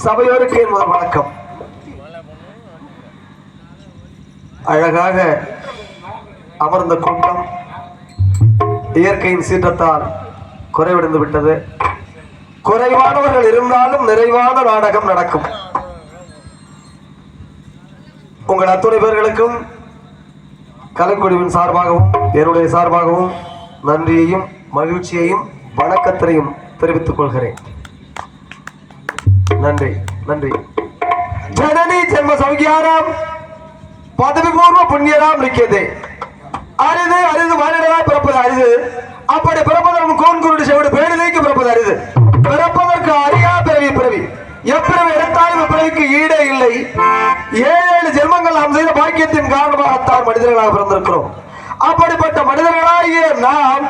சபையோருக்கு முதல் வணக்கம். அழகாக அமர்ந்த கூட்டம் இயற்கையின் சீற்றத்தால் குறைவடைந்து விட்டது. குறைவானவர்கள் இருந்தாலும் நிறைவான நாடகம் நடக்கும். உங்கள் அத்துணை பேர்களுக்கும் கலைக்குழுவின் சார்பாகவும் என்னுடைய சார்பாகவும் நன்றியையும் மகிழ்ச்சியையும் வணக்கத்தினையும் தெரிவித்துக் கொள்கிறேன். நன்றி நன்றி. ஜனனி ஜென்ம சௌகியாராம் பதவி பூர்வ புண்ணியராம் லிக்கியதே. அரிது அரிது மானிடராய் பிறப்பது அரிது. அப்படி பிறப்பதற்கு கோன் குருடி செவிடு பேணிலைக்கு பிறப்பது அரிது. பிறப்பதற்கு அறியா பிறவி பிறவி. எப்பிறவி எடுத்தாலும் பிறவிக்கு ஈடே இல்லை. 7 ஜென்மங்கள் நாம் செய்த பாக்கியத்தின் காரணமாகத்தான் மனிதர்களாக பிறந்திருக்கிறோம். அப்படிப்பட்ட மனிதர்களாகிய நாம்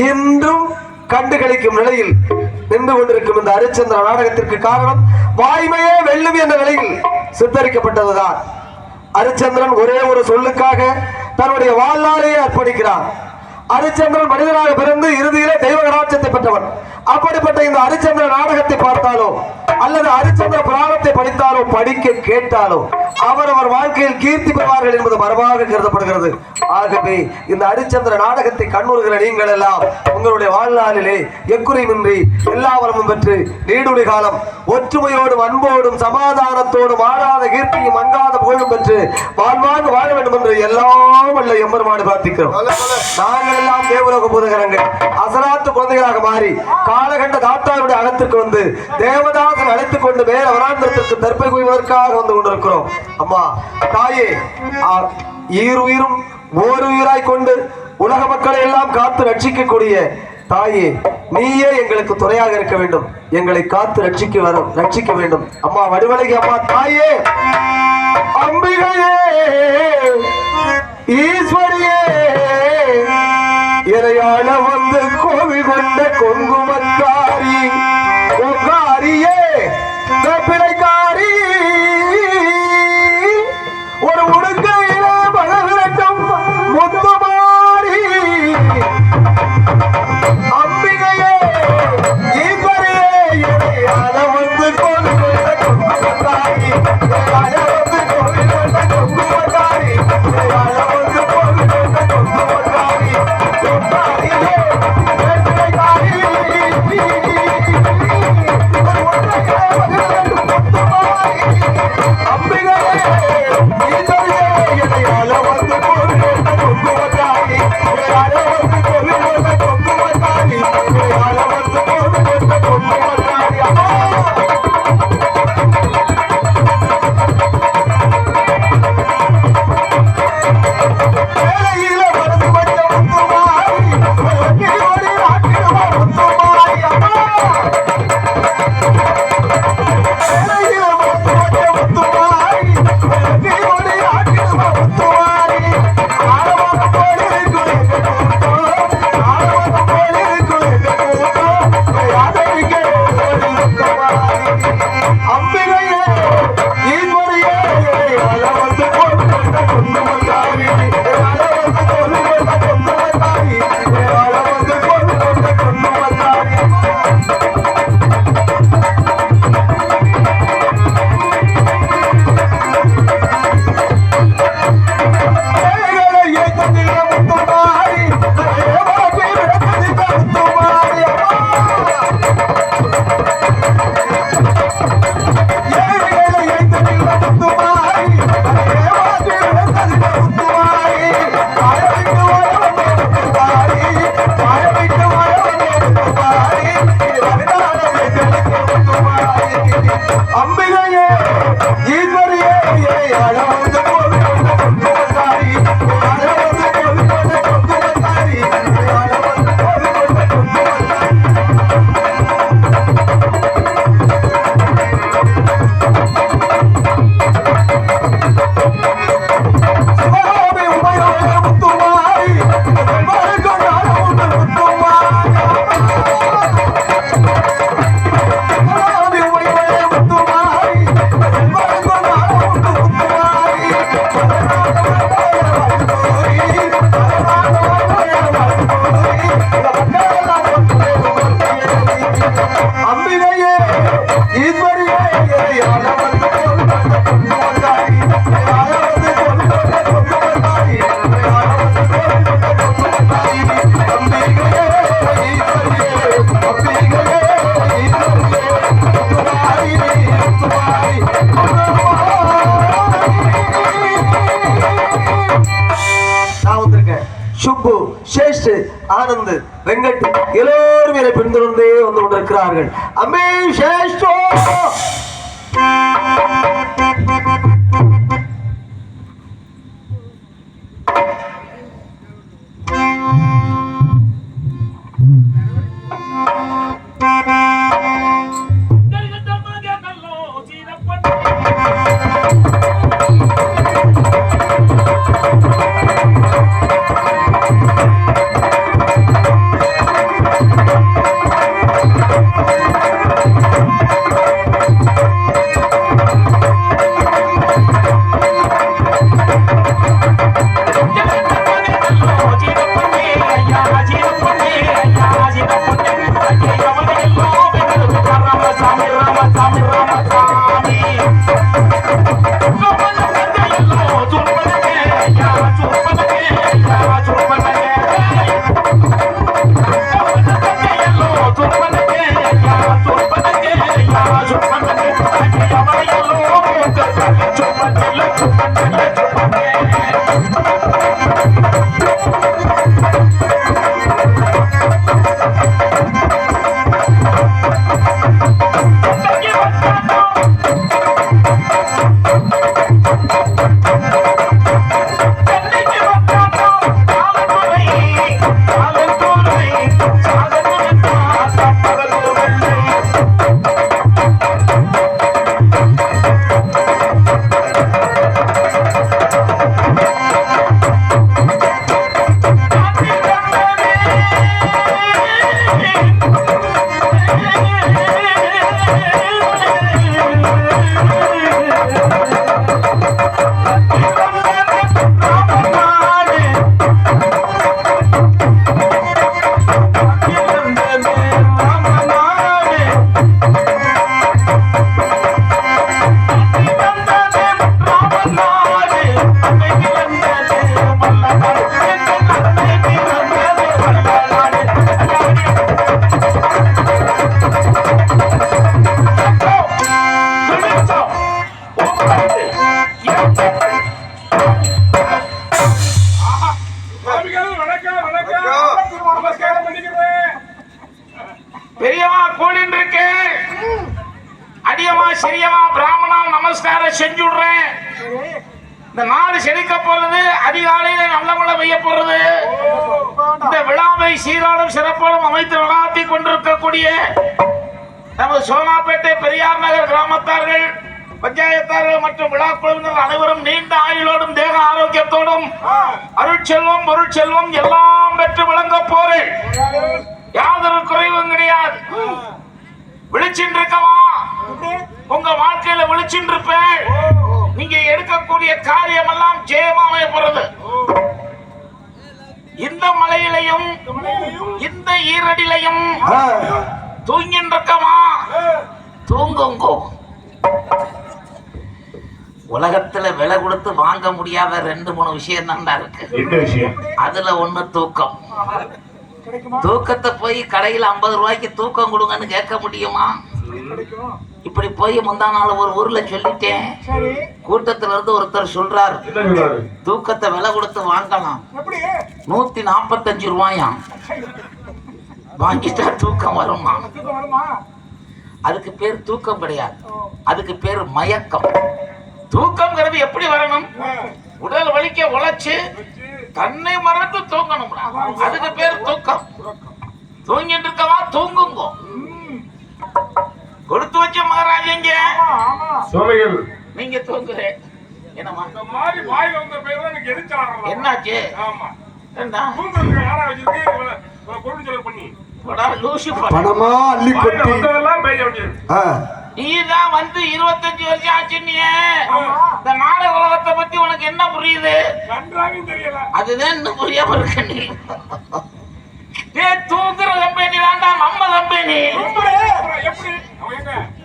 இன்றும் கண்டுகளிக்கும் நிலையில் நின்று கொண்டிருக்கும் இந்த அரிச்சந்திர நாடகத்திற்கு காரணம் வாய்மையே வெல்லும் என்ற நிலையில் சித்தரிக்கப்பட்டதுதான். அரிச்சந்திரன் ஒரே ஒரு சொல்லுக்காக தன்னுடைய வாழ்நாளையே அர்ப்பணிக்கிறான். அரிச்சந்திரன் மனிதனாக பிறந்து இறுதியிலே தெய்வ கடாட்சத்தை பெற்றவன். அப்படிப்பட்ட இந்த அரிச்சந்திர நாடகத்தை பார்த்தாலோ அல்லது அரிச்சந்திர புராணத்தை படித்தாலோ படிக்க கேட்டாலோ அவரவர் வாழ்க்கையில் கீர்த்தி பெறுவார்கள் என்பது மரபாக கருதப்படுகிறது. ஆகவே இந்த அரிச்சந்திர நாடகத்தை கண்ணுறுகிற நீங்கள் எல்லாம் உங்களுடைய வாழ்நாளிலே எக்குறையின்றி எல்லா வளமும் பெற்று நீடுழி காலம் ஒற்றுமையோடும் அன்போடும் சமாதானத்தோடும் ஆடாத கீர்த்தியும் அங்காத புகழும் பெற்று வாழ்வாங்க வாழ வேண்டும் என்று எல்லாம் வல்ல எம்பெருமானை பிரார்த்திக்கிறோம். நாங்கள் எல்லாம் தேவலோக பூதகரங்கள் அசராத்து குழந்தைகளாக மாறி காலகண்ட தாத்தாருடைய அகத்திற்கு வந்து தேவதாசன் அழைத்துக் கொண்டு மேல வராந்திரத்திற்கு தற்பை குவிவதற்காக வந்து கொண்டிருக்கிறோம். அம்மா தாயே, ஈருயிரும் ஓர் உயிராய் கொண்டு உலக மக்களை எல்லாம் காத்து ரட்சிக்கக்கூடிய தாயே, நீயே எங்களுக்கு துணையாக இருக்க வேண்டும். எங்களை காத்து ரட்சிக்க வேண்டும். அம்மா வடிவழகி அம்மா தாயே, அம்பிகையே, ஈஸ்வரியே, இறையாள வந்து கோவில் கொண்ட கொங்குமக்காரி, கொங்காரியே, பிழைக்காரி, ஒரு உடுக்கையில பழகிரட்டும் முத்துமாரி, அம்பிகையே, ஈஸ்வரியே, இறையாள வந்து கோவில் கொண்ட கொங்குமக்காரி, இறையாள வந்து கோவில் கொண்ட கொங்குமக்காரி, இறையாள வந்து கோவில் கொண்ட கொங்குமக்காரி, கொங்காரியே, பிழைக்காரி, சுப்பு, சேஷ்டு, ஆனந்த், வெங்கட் எல்லோரும் என்னை பின்தொடர்ந்தே வந்து கொண்டிருக்கிறார்கள். அம்பே சேஷ்டோ பெரியவா கூடின்னு இருக்கு. அடியமா சரியமா பிராமணா நமஸ்காரம் செஞ்சு விடுறேன். இந்த நாடு செழிக்க போறது, அதிகாலையில நல்ல மழை பெய்ய போறது. இந்த விழாவை சீராடும் சிறப்பாடும் அமைத்து நடாத்தி கொண்டிருக்கக்கூடிய நமது சோனாப்பேட்டை பெரியார் நகர் கிராமத்தார்கள், பஞ்சாயத்தார்கள் மற்றும் விழா குழுவினர் அனைவரும் நீண்ட ஆயுளோடும் தேக ஆரோக்கியத்தோடும் அருட்செல்வம் பொருட்செல்வம் எல்லாம் பெற்று விளங்க போறேன். யாதொரு குறைவும் கிடையாது. விழிச்சின்னு இருக்கவா, உங்க வாழ்க்கையில விழிச்சின்னு இருப்பேன். நீங்க எடுக்கக்கூடிய காரியம் எல்லாம் ஜெயமா அமைய போறது. இந்த மலையிலையும் இந்த ஈரடிலையும் தூங்கின்னு இருக்கவா, தூங்குங்கோ. உலகத்துல விலை கொடுத்து வாங்க முடியாத 2-3 விஷயம் தான் இருக்கு. அதுல ஒண்ணு தூக்கம். தூக்கத்தை போய் கடையில் 50 ரூபாய்க்கு தூக்கம் கொடுங்கன்னு கேட்க முடியுமா? இப்படி போய் முந்தா நாள் ஒரு ஊர்ல சொல்லிட்டேன். கூட்டத்துல இருந்து ஒருத்தர் சொல்றாரு, தூக்கத்தை விலை கொடுத்து வாங்கலாம், 145 ரூபாயாம். வாங்கிட்டா தூக்கம் வருமா? அதுக்கு பேர் தூக்கம் கிடையாது, அதுக்கு பேர் மயக்கம். தூக்கம்ங்கிறது எப்படி வரணும்? உடல் வலிக்க உழைச்சு தன்னை மறந்து தூங்கணும். அதுக்கு பேர் தூக்கம். தூங்கிட்டு இருக்கவா தூங்குங்க. கொடுத்து வச்ச மகாராஜங்க நீங்க தூங்குறேன். என்னமா என்னாச்சு? பணமா அள்ளி கொட்டி நீதான் வந்து 25 வருஷம் ஆச்சு. இந்த நாடக உலகத்தை பத்தி உனக்கு என்ன புரியுது? அதுதான் இன்னும் புரியாம இருக்க. நீ தூங்குற கம்பெனி தான்டா நம்ம கம்பெனி.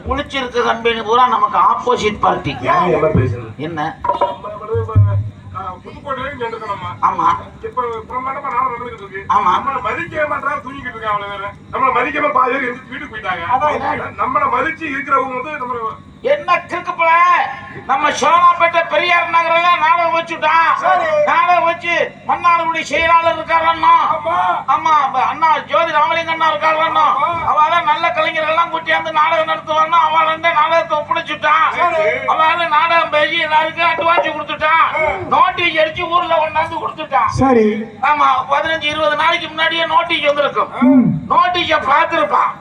முழிச்சிருக்க கம்பெனி பூரா நமக்கு ஆப்போசிட் பார்ட்டி. என்ன? ஆமா ஆமா, மதிக்க மாட்டாங்க, தூங்கிட்டு இருக்காங்க. நம்மள மதிக்காம பாதி பேர் வீட்டுக்கு போயிட்டாங்க. நம்மள மதிச்சு இருக்கிறவங்க வந்து நம்ம என்ன கிறுக்குப்பல நம்ம சோழாப்பேட்டை பெரியார் நகர்ல நாடகம் வச்சுட்டான். நாடகம் வச்சு மன்னார்குடி செயலாளர் இருக்காரு அண்ணா. ஆமா அண்ணா ஜோதி ராமலிங்க அண்ணா இருக்காரு அண்ணா. அவள நல்ல கலைஞர்கள் எல்லாம் கூட்டியாந்து நாடகம் நடத்துவாங்க. அவள் நாடகத்தை ஒப்படைச்சுட்டான். அவள நாடகம் பேசி எல்லாருக்கும் அட்வான்ஸ் கொடுத்துட்டான். நோட்டீஸ் அடிச்சு ஊர்ல கொண்டாந்து கொடுத்துட்டான். சரி. ஆமா 15-20 நாளைக்கு முன்னாடியே நோட்டீஸ் வந்திருக்கும். நோட்டீஸ பார்த்திருப்பான்.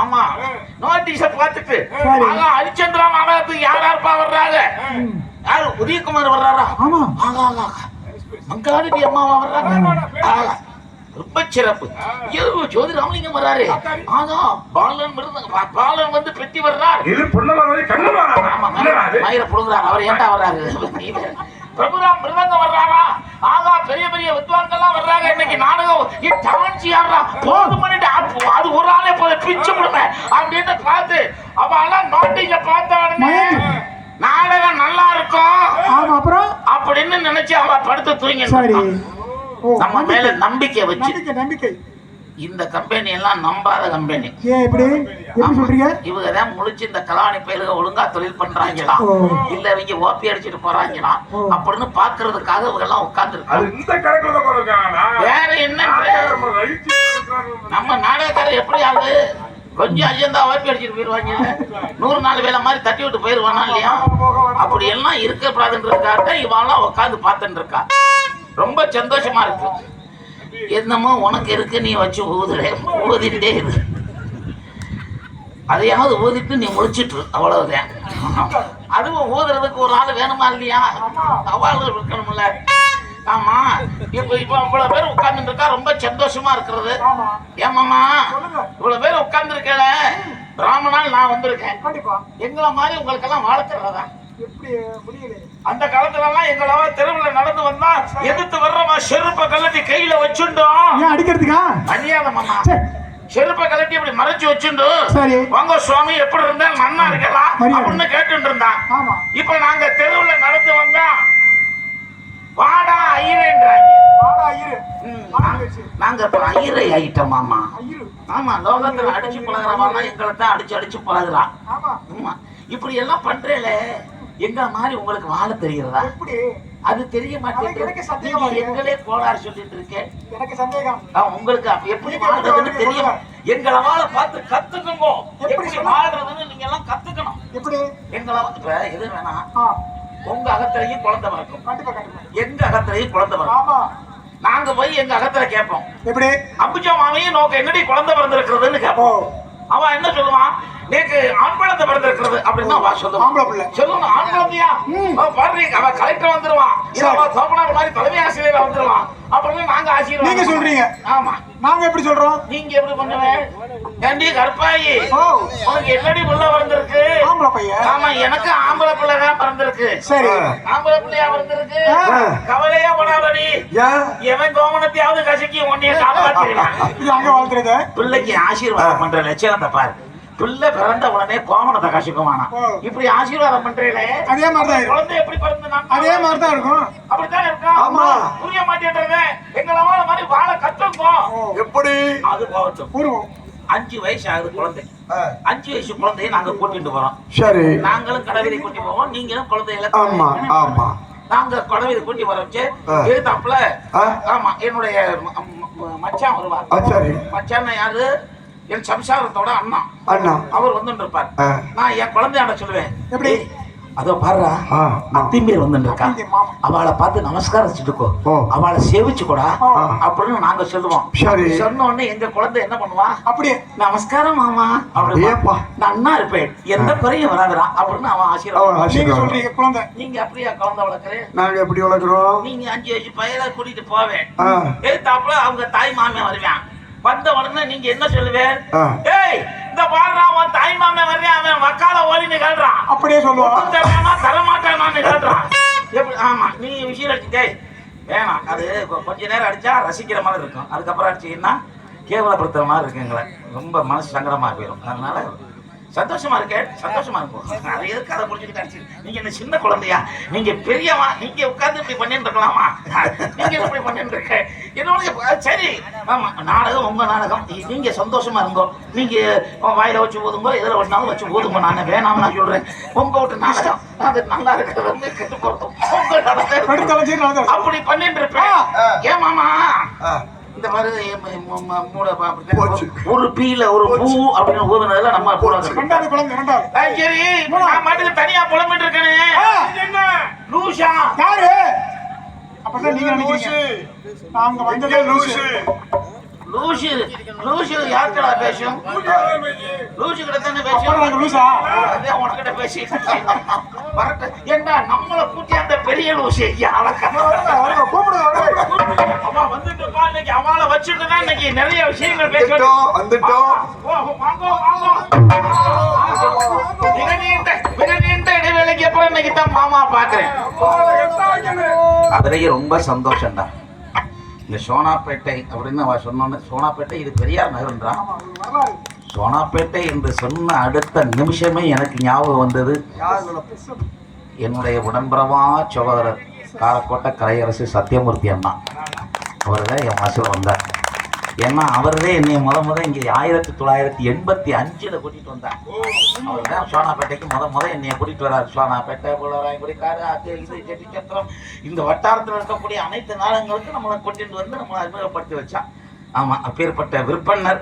ஆமா நோட்டீஸ பார்த்துட்டு ஹரிச்சந்திரா நாடகத்துக்கு யார் யாருப்பா வர்றாங்க? யாரு உதயகுமார் வர்றாரா? மங்காரதி அம்மாவா வர்றாங்க. ரொம்ப சிறப்பு. ஜோதி ராமலிங்கம் வர்றாரு. பாலன் வந்து பெட்டி வர்றாரு. மயிர புடுங்குறாரு. அவர் ஏன்டா வர்றாரு? பிரபுராம் மிருதங்க வர்றாரா? ஆகா பெரிய பெரிய வித்வான்கள்லாம் வர்றாங்க. இன்னைக்கு நாடகம் டான்ஸ் ஆடுறா போது பண்ணிட்டு அது ஒரு ஆளே போத பிச்சு விடுமே அப்படின்னு பார்த்து அவெல்லாம் நோட்டீஸ பார்த்த உடனே நாடகம் நல்லா இருக்கும் அப்புறம் அப்படின்னு நினைச்சு அவ படுத்து தூங்கி நம்ம மேல நம்பிக்கை வச்சு. இந்த கம்பெனி எல்லாம் நம்பாத கம்பெனி. இவங்கதான் முழிச்சு இந்த கலாணி பயிலுக ஒழுங்கா தொழில் பண்றாங்களா இல்ல இவங்க ஓப்பி அடிச்சுட்டு போறாங்களா அப்படின்னு பாக்குறதுக்காக இவங்க எல்லாம் உட்கார்ந்து வேற என்ன. நம்ம நாடகக்காரர் எப்படி ஆளு கொஞ்சம் அஜந்தா ஓப்பி அடிச்சுட்டு போயிருவாங்க. 100 நாள் வேலை மாதிரி தட்டி விட்டு போயிருவானா இல்லையா? அப்படி எல்லாம் இருக்கக்கூடாதுன்றதுக்காக இவெல்லாம் உட்காந்து பார்த்துட்டு இருக்கா. ரொம்ப சந்தோஷமா இருக்கு. என்னமோ உனக்கு இருக்கு நீ வச்சு ஊதிட்டே இரு. அதையாவது ஊதிட்டு நீ முடிச்சிட்டு அவ்வளவுதான். அதுவும் ஊதுறதுக்கு ஒரு ஆள் வேணுமா இல்லையா? அவள் இருக்கணும்ல. ஆமா இப்ப இவ்வளவு பேர் உட்கார்ந்து இருக்கா. ரொம்ப சந்தோஷமா இருக்கிறது. ஏமாமா இவ்வளவு பேர் உட்கார்ந்து இருக்கல பிராமணால் நான் வந்திருக்கேன். எங்களை மாதிரி உங்களுக்கு எல்லாம் வாழ்த்துறதா? அந்த காலத்துல எல்லாம் எங்களவா தெருவுல நடந்து வந்தா எதிர்த்து வர்றவா செருப்ப கலட்டி கையில வச்சுட்டோம் அடிக்கிறதுக்கா அநியாயமாமா. செருப்ப கலட்டி இப்படி மறைச்சு வச்சுண்டு உங்க சுவாமி எப்படி இருந்தா மண்ணா இருக்கலாம் அப்படின்னு கேட்டு இருந்தான். இப்ப நாங்க தெருவுல நடந்து வந்தா வாடா ஐயரேன்றாங்க. நாங்க இப்ப ஐயரை ஆயிட்டோம் மாமா. ஆமா லோகத்துல அடிச்சு பழகிறவா எங்களை தான் அடிச்சு பழகுறான். ஆமா இப்படி எல்லாம் பண்றேல எங்க மாதிரி உங்களுக்கு வாழ தெரிகிறதா? அது தெரிய மாட்டேங்குது. எங்களே கோளாறு சொல்லிட்டு இருக்கேன். உங்களுக்கு எப்படி வாழ்றதுன்னு தெரியும். எங்களை வாழ பார்த்து கத்துக்குங்க. எப்படி வாழ்றதுன்னு நீங்க எல்லாம் கத்துக்கணும். எங்களை இப்ப எது வேணா உங்க அகத்திலையும் குழந்தை வளர்க்கும். எங்க அகத்திலையும் குழந்தை வளர்க்கும். நாங்க போய் எங்க அகத்துல கேட்போம். எப்படி அம்புஜா மாமையும் நோக்க என்னடி குழந்தை பிறந்திருக்கிறதுன்னு கேட்போம். அவன் என்ன சொல்லுவான்? நேக்கு ஆண் குழந்தை பிறந்திருக்கிறது அப்படின்னு அவ சொல்லுவான். சொல்லுவாங்க ஆண் குழந்தையா? பாரு அவ கலெக்டர் வந்துருவான். சோபனார் மாதிரி தலைமை ஆசிரியர் வந்துருவான் அப்படின்னு நாங்க ஆசிரியர் நீங்க சொல்றீங்க. ஆமா நாங்க எப்படி சொல்றோம்? நீங்க எப்படி பண்ணுவேன்? ஏண்டி கற்பாயி உனக்கு என்னடி புள்ள பிறந்திருக்கு? ஆம்பளை பையன். ஆமா எனக்கு ஆம்பளை பிள்ளை தான் பிறந்திருக்கு. சரி ஆம்பளை பிள்ளையா பிறந்திருக்கு. கவலையா படாதடி. எவன் கோமணத்தையாவது கசக்கி உன்னைய காப்பாத்திருக்கான். பிள்ளைக்கு ஆசீர்வாதம் பண்ற லட்சணத்தை பாரு. பிள்ளை பிறந்த உடனே கோமணத்தை கசிக்குவானா? இப்படி ஆசீர்வாதம் பண்றீங்களே அதே மாதிரிதான் குழந்தை எப்படி பிறந்த அதே மாதிரிதான் இருக்கும். அப்படித்தான் இருக்கும். ஆமா புரிய மாட்டேன்றத எங்களவால மாதிரி வாழ கத்துக்கோ. எப்படி அது போகட்டும். 5 வயசு ஆகுது குழந்தை. 5 வயசு குழந்தைய நாங்க கூட்டிட்டு போறோம். சரி நாங்களும் கடவுளை கூட்டி போவோம். நீங்களும் குழந்தைகளை. ஆமா ஆமா நாங்க கடவுளை கூட்டி வர வச்சு எழுத்தாப்புல. ஆமா என்னுடைய மச்சான் வருவார். சரி மச்சான் யாரு? என் சம்சாரத்தோட அண்ணா. அவர் வந்து இருப்பார். நான் என் குழந்தையாட சொல்லுவேன். எப்படி அதோ பாருடா அத்திம்பேர் வந்து இருக்கா. அவளை பார்த்து நமஸ்காரம் வச்சுட்டுக்கோ. அவளை சேவிச்சுக்கூடா அப்படின்னு நாங்க சொல்லுவோம். சொன்ன உடனே எங்க குழந்தை என்ன பண்ணுவா? அப்படியே நமஸ்காரம் மாமா அப்படிப்பா நான் அண்ணா இருப்பேன் எந்த குறையும் வராதுடா அப்படின்னு அவன் ஆசீர்வாதம் குழந்தை. நீங்க அப்படியா குழந்தை வளர்க்குறேன்? நாங்க எப்படி வளர்க்குறோம்? நீங்க 5 வயசு பையனை கூட்டிட்டு போவேன். எழுத்தாப்புல அவங்க தாய் மாமியா வருவேன். வந்த உடனே நீங்க என்ன சொல்லுவேன்? ஏய் இந்த பாடுறா உன் தாய் மாமே வர்றேன் அவன் வக்கால ஓடின்னு கேள்றான். அப்படியே சொல்லுவான். தரமாட்டான்னு கேள்றான். எப்படி? ஆமா நீ விஷயம் அடிச்சுட்டே வேணாம். அது கொஞ்ச நேரம் அடிச்சா ரசிக்கிற மாதிரி இருக்கும். அதுக்கப்புறம் அடிச்சீங்கன்னா கேவலப்படுத்துற மாதிரி இருக்கு. எங்களை ரொம்ப மனசு சங்கடமா போயிடும். அதனால சந்தோஷமா இருக்க, சந்தோஷமா இருக்கும். அதை எதுக்கு கதை முடிச்சுட்டு அடிச்சு? நீங்க என்ன சின்ன குழந்தையா? நீங்க பெரியவா? நீங்க உட்கார்ந்து இப்படி பண்ணிட்டு இருக்கலாமா? நீங்க இப்படி பண்ணிட்டு இருக்க என்னோட சரி. ஆமா, நாடகம் உங்க நாடகம், நீங்க சந்தோஷமா இருந்தோம். நீங்க வாயில வச்சு போதுங்கோ, எதில் வச்சாலும் வச்சு போதுங்க. நான் வேணாம் நான் சொல்றேன். உங்க வீட்டு நாடகம் அது நல்லா இருக்கிறது கெட்டு போறோம். அப்படி பண்ணிட்டு இருப்பேன். ஏன் மாமா இந்த மாதிரி ஒரு பீல ஒரு பூ அப்படின்னு ஊதுனதுல நம்ம சரி, நான் மாட்டுக்கு தனியா புலம்பிட்டு இருக்கேனே. என்ன லூஷா? யாரு அப்பதான் நீங்க நினைக்கிறீங்க நாங்க வந்ததே லூசு. லூசு லூசு யார்கிட்ட பேசும்? லூசு கிட்ட தானே பேசும். லூசா அதே உனக்கிட்ட பேசி வரட்ட என்ன நம்மளை கூட்டி அந்த பெரிய லூசு அம்மா வந்துட்டு பா. இன்னைக்கு அவளை வச்சுட்டு தான் இன்னைக்கு நிறைய விஷயங்கள் பேசுறோம். வந்துட்டோம். வாங்க மிக நீண்ட இடைவேளைக்கு அப்புறம் இன்னைக்கு தான் மாமா பாக்குறேன். அதுலயே ரொம்ப சந்தோஷம் தான். இந்த சோனாப்பேட்டை அப்படின்னு அவ சொன்னோன்னு, சோனாப்பேட்டை இது பெரியார் நகர்ன்றான். சோனாப்பேட்டை என்று சொன்ன அடுத்த நிமிஷமே எனக்கு ஞாபகம் வந்தது என்னுடைய உடன்பரவா சகோதரர் காரக்கோட்டை கலையரசு சத்தியமூர்த்தி அண்ணா. அவர் தான் என் மனசில் வந்தார். ஏன்னா அவர் தான் என்னை முத இங்கே 1985 கூட்டிகிட்டு வந்தார். அவர் தான் சோனாப்பேட்டைக்கு முத என்னைய கூட்டிகிட்டு வர்றார். சோனாப்பேட்டை, புலராயங்குடி, காடு, இது செட்டிச்சத்திரம், இந்த வட்டாரத்தில் இருக்கக்கூடிய அனைத்து நாடகங்களுக்கும் நம்மளை கூட்டிட்டு வந்து நம்மளை அறிமுகப்படுத்தி வச்சான். ஆமாம், அப்பேற்பட்ட விற்பனர்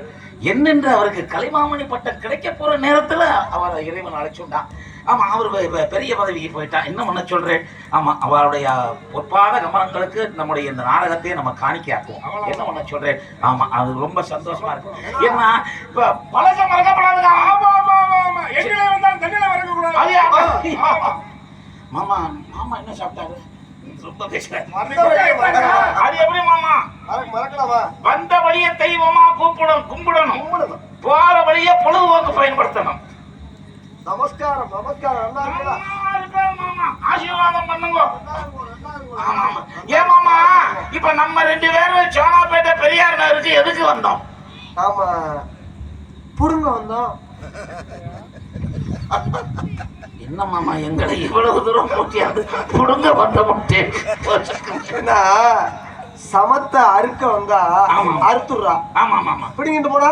என்னென்று அவருக்கு கலைமாமணி பட்டம் கிடைக்க போகிற நேரத்தில் அவரை இறைவன் அழைச்சுட்டான். ஆமாம், அவர் பெரிய பதவிக்கு போயிட்டான். என்ன பண்ண சொல்கிறேன்? ஆமாம், அவருடைய பொற்பாத கமனங்களுக்கு நம்முடைய இந்த நாடகத்தையே நம்ம காணிக்காக்குவோம். என்ன பண்ண சொல்கிறேன்? ஆமாம், அது ரொம்ப சந்தோஷமா இருக்கும். ஏன்னா இப்போ பழச மறக்கப்படாதுங்க. மாமா மாமா என்ன சாப்பிட்டாரு? ரொம்ப பேசுறேன். அது எப்படி மாமா? வந்த வழிய தெய்வமா கும்பிடணும், போற வழிய பொழுதுபோக்கு பயன்படுத்தணும். நமஸ்காரம் நமஸ்காரம். ஆசீர்வாதம் பண்ணுங்க. ஏன் மாமா இப்ப நம்ம 2 பேரும் சோனாப்பேட்டை பெரியார் நகருக்கு எதுக்கு வந்தோம்? ஆமா, புடுங்க வந்தோம். என்ன மாமா எங்களை இவ்வளவு தூரம் போட்டியாது புடுங்க வந்த மாட்டேன். சமத்த அறுக்க வந்தா அறுத்துடுறா. ஆமா ஆமா, பிடிங்கிட்டு போனா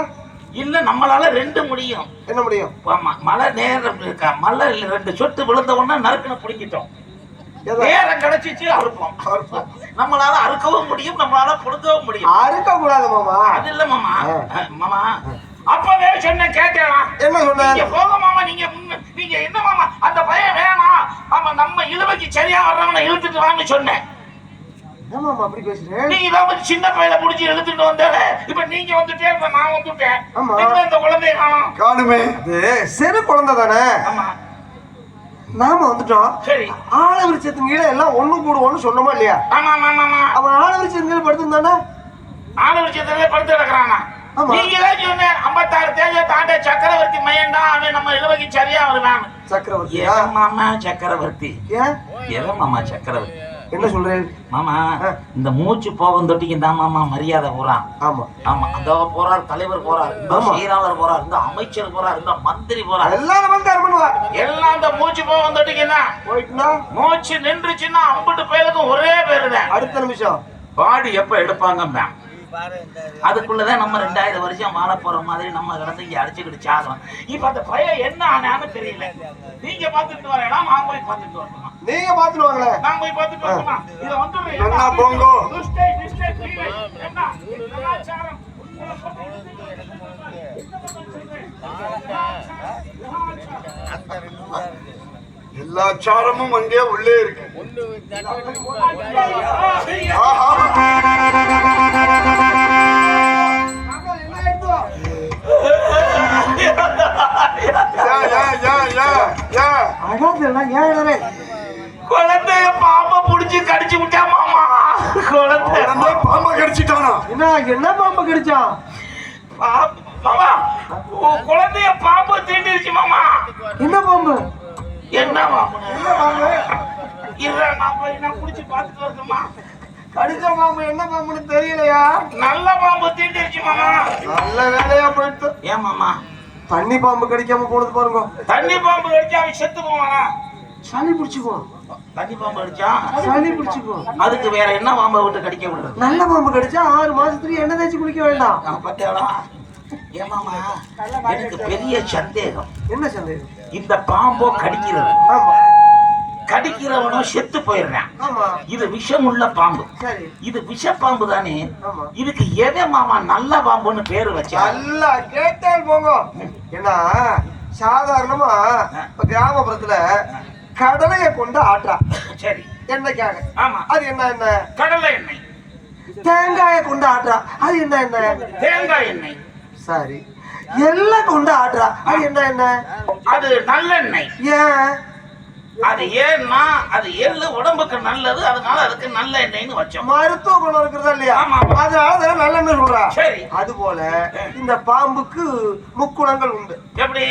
இல்ல நம்மளால 2 முடியும். என்ன முடியும்? ஆமா, மழை நேரம் இருக்கா, மழை 2 சொட்டு விழுந்த உடனே நறுக்குன்னு பிடிக்கிட்டோம். நேரம் கிடைச்சிச்சு அறுப்போம். நம்மளால அறுக்கவும் முடியும், நம்மளால புடுங்கவும் முடியும். அறுக்க கூடாது மாமா. அது இல்ல மாமா. மாமா அப்பவே சொன்ன கேட்டேனா? என்ன சொன்ன? போக மாமா, நீங்க என்ன மாமா அந்த பையன் வேணாம். ஆமா, நம்ம இழுவைக்கு சரியா வர்றவனை இழுத்துட்டு வான்னு சொன்னேன். என்ன மாமா அப்படி பேசுறேன்? நீங்க தான் சின்ன பையனை புடிச்சு இழுத்துட்டு வந்தாலே. இப்ப நீங்க வந்துட்டே இருந்த, நான் வந்துட்டேன். ஆமா, இந்த குழந்தைய காணுமே. அது சிறு குழந்தை தானே. ஆமா, நாம வந்துட்டோம். சரி, ஆள விருச்சத்தின் கீழே எல்லாம் ஒண்ணு கூடுவோன்னு சொன்னோமா இல்லையா? ஆமா ஆமா ஆமா. அவன் ஆள விருச்சத்தின் கீழே படுத்திருந்தானே. ஆள விருச்சத்திலே படுத்து கிடக்குறானா? நீங்க தான் சொன்ன 56 தேதியை தாண்ட சக்கரவர்த்தி மையன் தான் அவன் நம்ம இழுவைக்கு சரியா வருவான். சக்கரவர்த்தி மாமா? சக்கரவர்த்தி ஏன்? எவன் மாமா சக்கரவர்த்தி? என்ன சொல்றேன் மாமா? இந்த மூச்சு போகும் தொட்டிக்கு தான் மாமா மரியாதை போறான். ஆமா ஆமா, அந்த போறார் தலைவர் போறார், இந்த செயலாளர் போறார், இந்த அமைச்சர் போறார், இந்த மந்திரி போறார், எல்லாரும் வந்து பண்ணுவா. எல்லாம் அந்த மூச்சு போகும் தொட்டிக்கு தான். போயிட்டுனா மூச்சு நின்றுச்சுன்னா 50 பேருக்கும் ஒரே பேரு தான். அடுத்த நிமிஷம் பாடி எப்ப எடுப்பாங்க மேம்? அதுக்குள்ளதான் நம்ம 2000 வருஷம் வாழ போற மாதிரி நம்ம கிடந்து இங்க அடிச்சுக்கிட்டு சாகலாம். இப்ப அந்த பையன் என்ன ஆனான்னு தெரியல. நீங்க பாத்துட்டு வரேனா? நான் போய் பாத்துட்டு வரணுமா? நீங்க பாத்துட்டு வாங்களே. நான் போய் பாத்துட்டு வரணுமா? இத வந்து என்ன போங்கோ என்ன கலாச்சாரம் எல்லா சாரமும் அங்கே உள்ளே இருக்கு. குழந்தைய பாம்பை புடிச்சு கடிச்சு விட்டா மாமா. குழந்தை பாம்பை கடிச்சிட்டானா? என்ன பாம்பை கடிச்சான்? மாமா குழந்தைய பாம்பு தீண்டிருச்சு மாமா. என்ன பாம்பு? என்ன பாம்பு? இல்ல நான் போய் நான் புடிச்சு பாத்துட்டு வரணுமா? கடிச்ச பாம்பு என்ன பாம்புன்னு தெரியலையா? நல்ல பாம்பு தீண்டிருச்சு மாமா. நல்ல வேலையா போயிட்டு. ஏன் மாமா தண்ணி பாம்பு கடிக்காம போனது பாருங்க. தண்ணி பாம்பு கடிச்சா அவன் செத்து போவானா? சளி பிடிச்சுக்குவோம். தண்ணி பாம்பு கடிச்சா சளி பிடிச்சுக்குவோம். அதுக்கு வேற என்ன பாம்பை விட்டு கடிக்க விடுறது? நல்ல பாம்பு கடிச்சா 6 மாசத்துக்கு எண்ணெய் தேய்ச்சி குளிக்க வேண்டாம். பத்தியாளா? ஏமாமா எனக்கு பெரிய சந்தேகம். என்ன சந்தேகம்? இந்த பாம்போ கடிக்கிறது, ஆமா கடிக்கிறவனோ செத்து போயிடுறான். ஆமா இது விஷமுள்ள பாம்பு. சரி இது விஷ பாம்பு தானே. ஆமா இதுக்கு எதை மாமா நல்ல பாம்புன்னு பேரு வச்சா? நல்லா கேட்டால் போங்க. ஏன்னா சாதாரணமா இப்ப கிராமப்புறத்துல கடலைய கொண்டு ஆட்டுறா. சரி. எண்ணெய்க்காக. ஆமா. அது என்ன எண்ணெய்? கடலை எண்ணெய். தேங்காய கொண்டு ஆட்டுறா. அது என்ன எண்ணெய்? தேங்காய் எண்ணெய். சரி. எல்லாம் கொண்டு ஆட்டுறா. அது என்ன எண்ணெய்? அது நல்லெண்ணெய். ஏன்? அது ஏன்னா அது எள்ளு உடம்புக்கு நல்லது, அதனால அதுக்கு நல்ல எண்ணெய்னு வச்சோம். மருத்துவ குணம் இருக்கிறதா இல்லையா? ஆமா. அதனால நல்லெண்ணெய் சொல்றா. சரி. அது போல இந்த பாம்புக்கு முக்குணங்கள் உண்டு. எப்படி?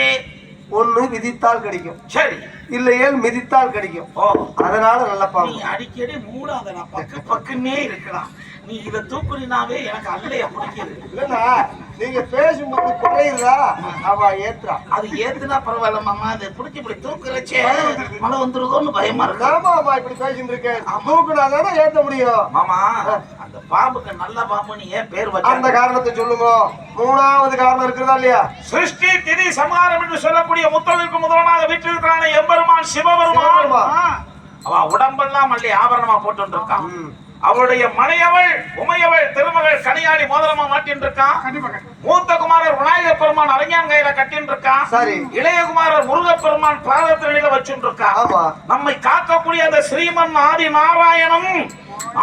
ஒண்ணு விதித்தால் கிடைக்கும், சரி, இல்லையேல் மிதித்தால் கிடைக்கும். ஓ, அதனால நல்ல நீ பாம்பு. அடிக்கடி மூடாதடா, பக்குன்னே இருக்கலாம். நீ இத தூக்குறினாவே எனக்கு அல்லைய பிடிக்குது. இல்லன்னா நீங்க பேசும்போது குறையுதா அவ ஏத்துறா. அது ஏத்துனா பரவாயில்ல மாமா, அது பிடிச்சி இப்படி தூக்குறச்சே மழை வந்துருதோன்னு பயமா இருக்கு. ஆமா ஆமா இப்படி பேசிட்டு இருக்கேன். தூக்குனாதானே ஏத்த முடியும். மாமா அந்த பாம்புக்கு நல்ல பாம்புன்னு ஏன் பேர் வச்ச? அந்த காரணத்தை சொல்லுங்க. 3வது காரணம் இருக்கிறதா இல்லையா? சிருஷ்டி திதி சம்ஹாரம் என்று சொல்லக்கூடிய முத்தலுக்கு முதலாக வீட்டில் எம்பெருமான் சிவபெருமான். அவன் உடம்பெல்லாம் மல்லி ஆபரணமா போட்டு இருக்கான். அவளுடைய மனையவள் உமையவள் திருமகள் கனியாடி மோதிரமா மாட்டின் இருக்கான். மூத்த குமாரர் விநாயக பெருமான் அரஞ்சான் கையில கட்டின் இருக்கான். சரி. இளைய குமாரர் முருகப்பெருமான் பாதத்தினில வச்சுட்டு இருக்கான். ஆமா. நம்மை காக்கக்கூடிய அந்த ஸ்ரீமன் ஆதி நாராயணம்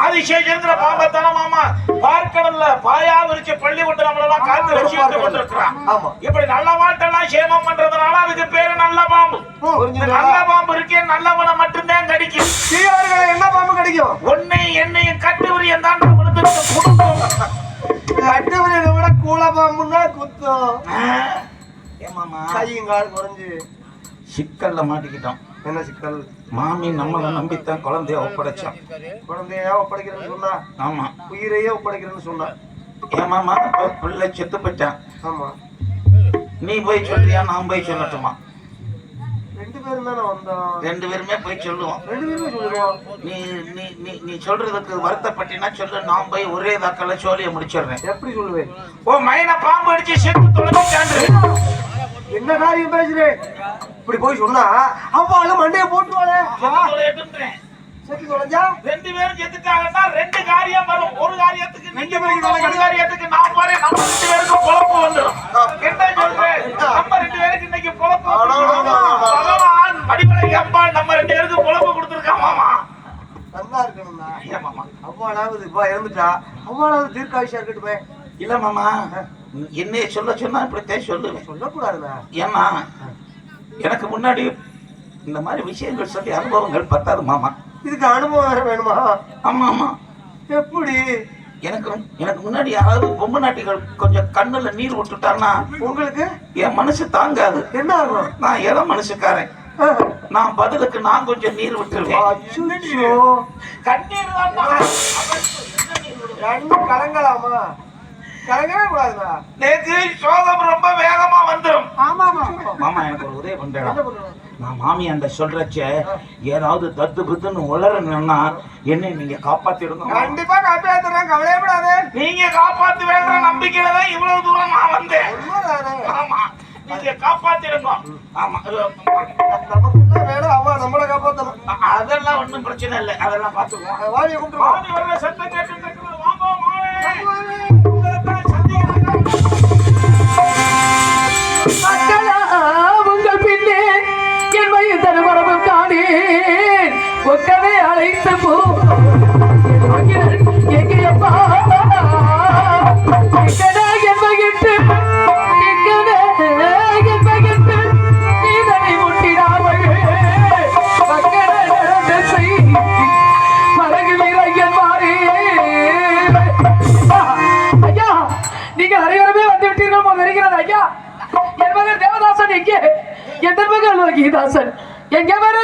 ஆதிசேஷங்கிற பாம்பத்தான மாமா பார்க்கடல்ல பாயா விரிச்சு பள்ளி விட்டு நம்மளெல்லாம் காத்து வச்சுட்டு கொண்டிருக்கிறான். ஆமா. இப்படி நல்ல வாட்டெல்லாம் சேமம் பண்றதுனால அதுக்கு பேரு நல்ல பாம்பு. நல்ல பாம்பு இருக்கே, நல்லவனை மட்டும்தான் கடிக்கும். என்ன பாம்பு கடிக்கும்? ஒன்னை என்னையும் கட்டுவரியன் தான் குடும்பம். கட்டுவரியை விட கூல பாம்புன்னா குத்தம். ஏமாமா கையும் கால் குறைஞ்சு சிக்கல்ல மாட்டிக்கிட்டோம். என்ன சிக்கல்? மாமி நம்மளை நம்பித்தான் குழந்தைய ஒப்படைச்சோம். குழந்தையா ஒப்படைக்கிறேன்னு சொன்னா? ஆமா. உயிரையே ஒப்படைக்கிறேன்னு சொன்னா? ஏமாமா பிள்ளை செத்து போயிட்டான். ஆமா. நீ போய் சொல்றியா நான் போய் சொல்லட்டுமா? 2 பேரும் தானே வந்தோம். 2 பேருமே போய் சொல்லுவோம். 2 பேருமே சொல்லுவோம். நீ நீ நீ நீ சொல்றதுக்கு வருத்தப்பட்டினா சொல்லு, நான் போய் ஒரே தாக்கல சோழியை முடிச்சிடுறேன். எப்படி சொல்லுவேன்? ஓ மைனா பாம்பு அடிச்சு செத்து தொலைஞ்சான். என்ன காரியம் பேசுறேன்? இப்படி போய் சொன்னா அவ்வாளும் மண்டைய போட்டுவாளே. செத்து தொலைஞ்சா 2 பேரும் செத்துட்டாங்கன்னா 2 காரியம் வரும். ஒரு காரியத்துக்கு நீங்க போய் காரியத்துக்கு நான் போறேன். நம்ம 2 பேருக்கும் பொழப்பு வந்துடும். என்ன சொல்றேன்? நம்ம 2 பேருக்கு இன்னைக்கு பொழப்பு. பகவான் அடிப்படை அப்பா நம்ம 2 பேருக்கு பொழப்பு கொடுத்துருக்கான் மாமா. நல்லா இருக்கணும்னா ஏன் மாமா? அவ்வாளாவது இப்ப இறந்துட்டா அவ்வாளாவது தீர்க்காயுஷா இருக்கட்டுமே. இல்ல மாமா, என்னைய சொல்ல சொன்னா இப்படித்தான் சொல்லுவேன். சொல்லக்கூடாதுண்ணா. ஏன்னா எனக்கு முன்னாடி இந்த மாதிரி விஷயங்கள் சொல்லி அனுபவங்கள் பத்தாது மாமா. இதுக்கு அனுபவம் வேற வேணுமா? ஆமா ஆமா. எப்படி? எனக்கு முன்னாடி யாராவது பொம்பு நாட்டிகள் கொஞ்சம் கண்ணுல நீர் விட்டுட்டான்னா உங்களுக்கு என் மனசு தாங்காது. என்ன ஆகும்? நான் ஏதோ மனுஷக்காரன். நான் பதிலுக்கு நான் கொஞ்சம் நீர் விட்டுருவேன். அச்சோ, கண்ணீர் ரெண்டும் கலங்கலாமா? கலங்கவே கூடாதுண்ணா. நேற்று சோகம் ரொம்ப வேகமா வந்துடும். ஆமா ஆமா. மாமா எனக்கு ஒரு உதவி பண்றேன். என்ன பண்ணுவேன்? நான் மாமி அந்த சொல்றச்ச ஏதாவது தத்து புத்துன்னு உளறணும்னா என்னை நீங்க காப்பாத்திடுங்க. கண்டிப்பா காப்பாத்துறேன், கவலையப்படாது. நீங்க காப்பாத்து வேண்ட நம்பிக்கையில தான் இவ்வளவு தூரம் நான் வந்தேன். ஆமா, நீங்க காப்பாத்திடுங்க. ஆமா, நமக்கு என்ன வேணும்? அவ நம்மளை காப்பாத்தணும். அதெல்லாம் ஒண்ணும் பிரச்சனை இல்லை, அதெல்லாம் பாத்துக்குவோம். வாரியை கூப்பிட்டு மாமி வர சத்தம் கேட்டு வாங்க மாமி. உங்கள் பின்னே என் வயது தருமரமும் காணேன். ஒக்கவே அழைத்த போ எங்கேயப்பா என் வகிட்டு நீதனை முட்டிடாமல் மரகு வீரன் மாறி. ஐயா, நீங்கள் அனைவருமே வந்து விட்டீர்கள் போல் வருகிறது. ஐயா, என் மகன் தேவதாசன் எங்கே? என் மகன் லோகிதாசன் எங்கே வர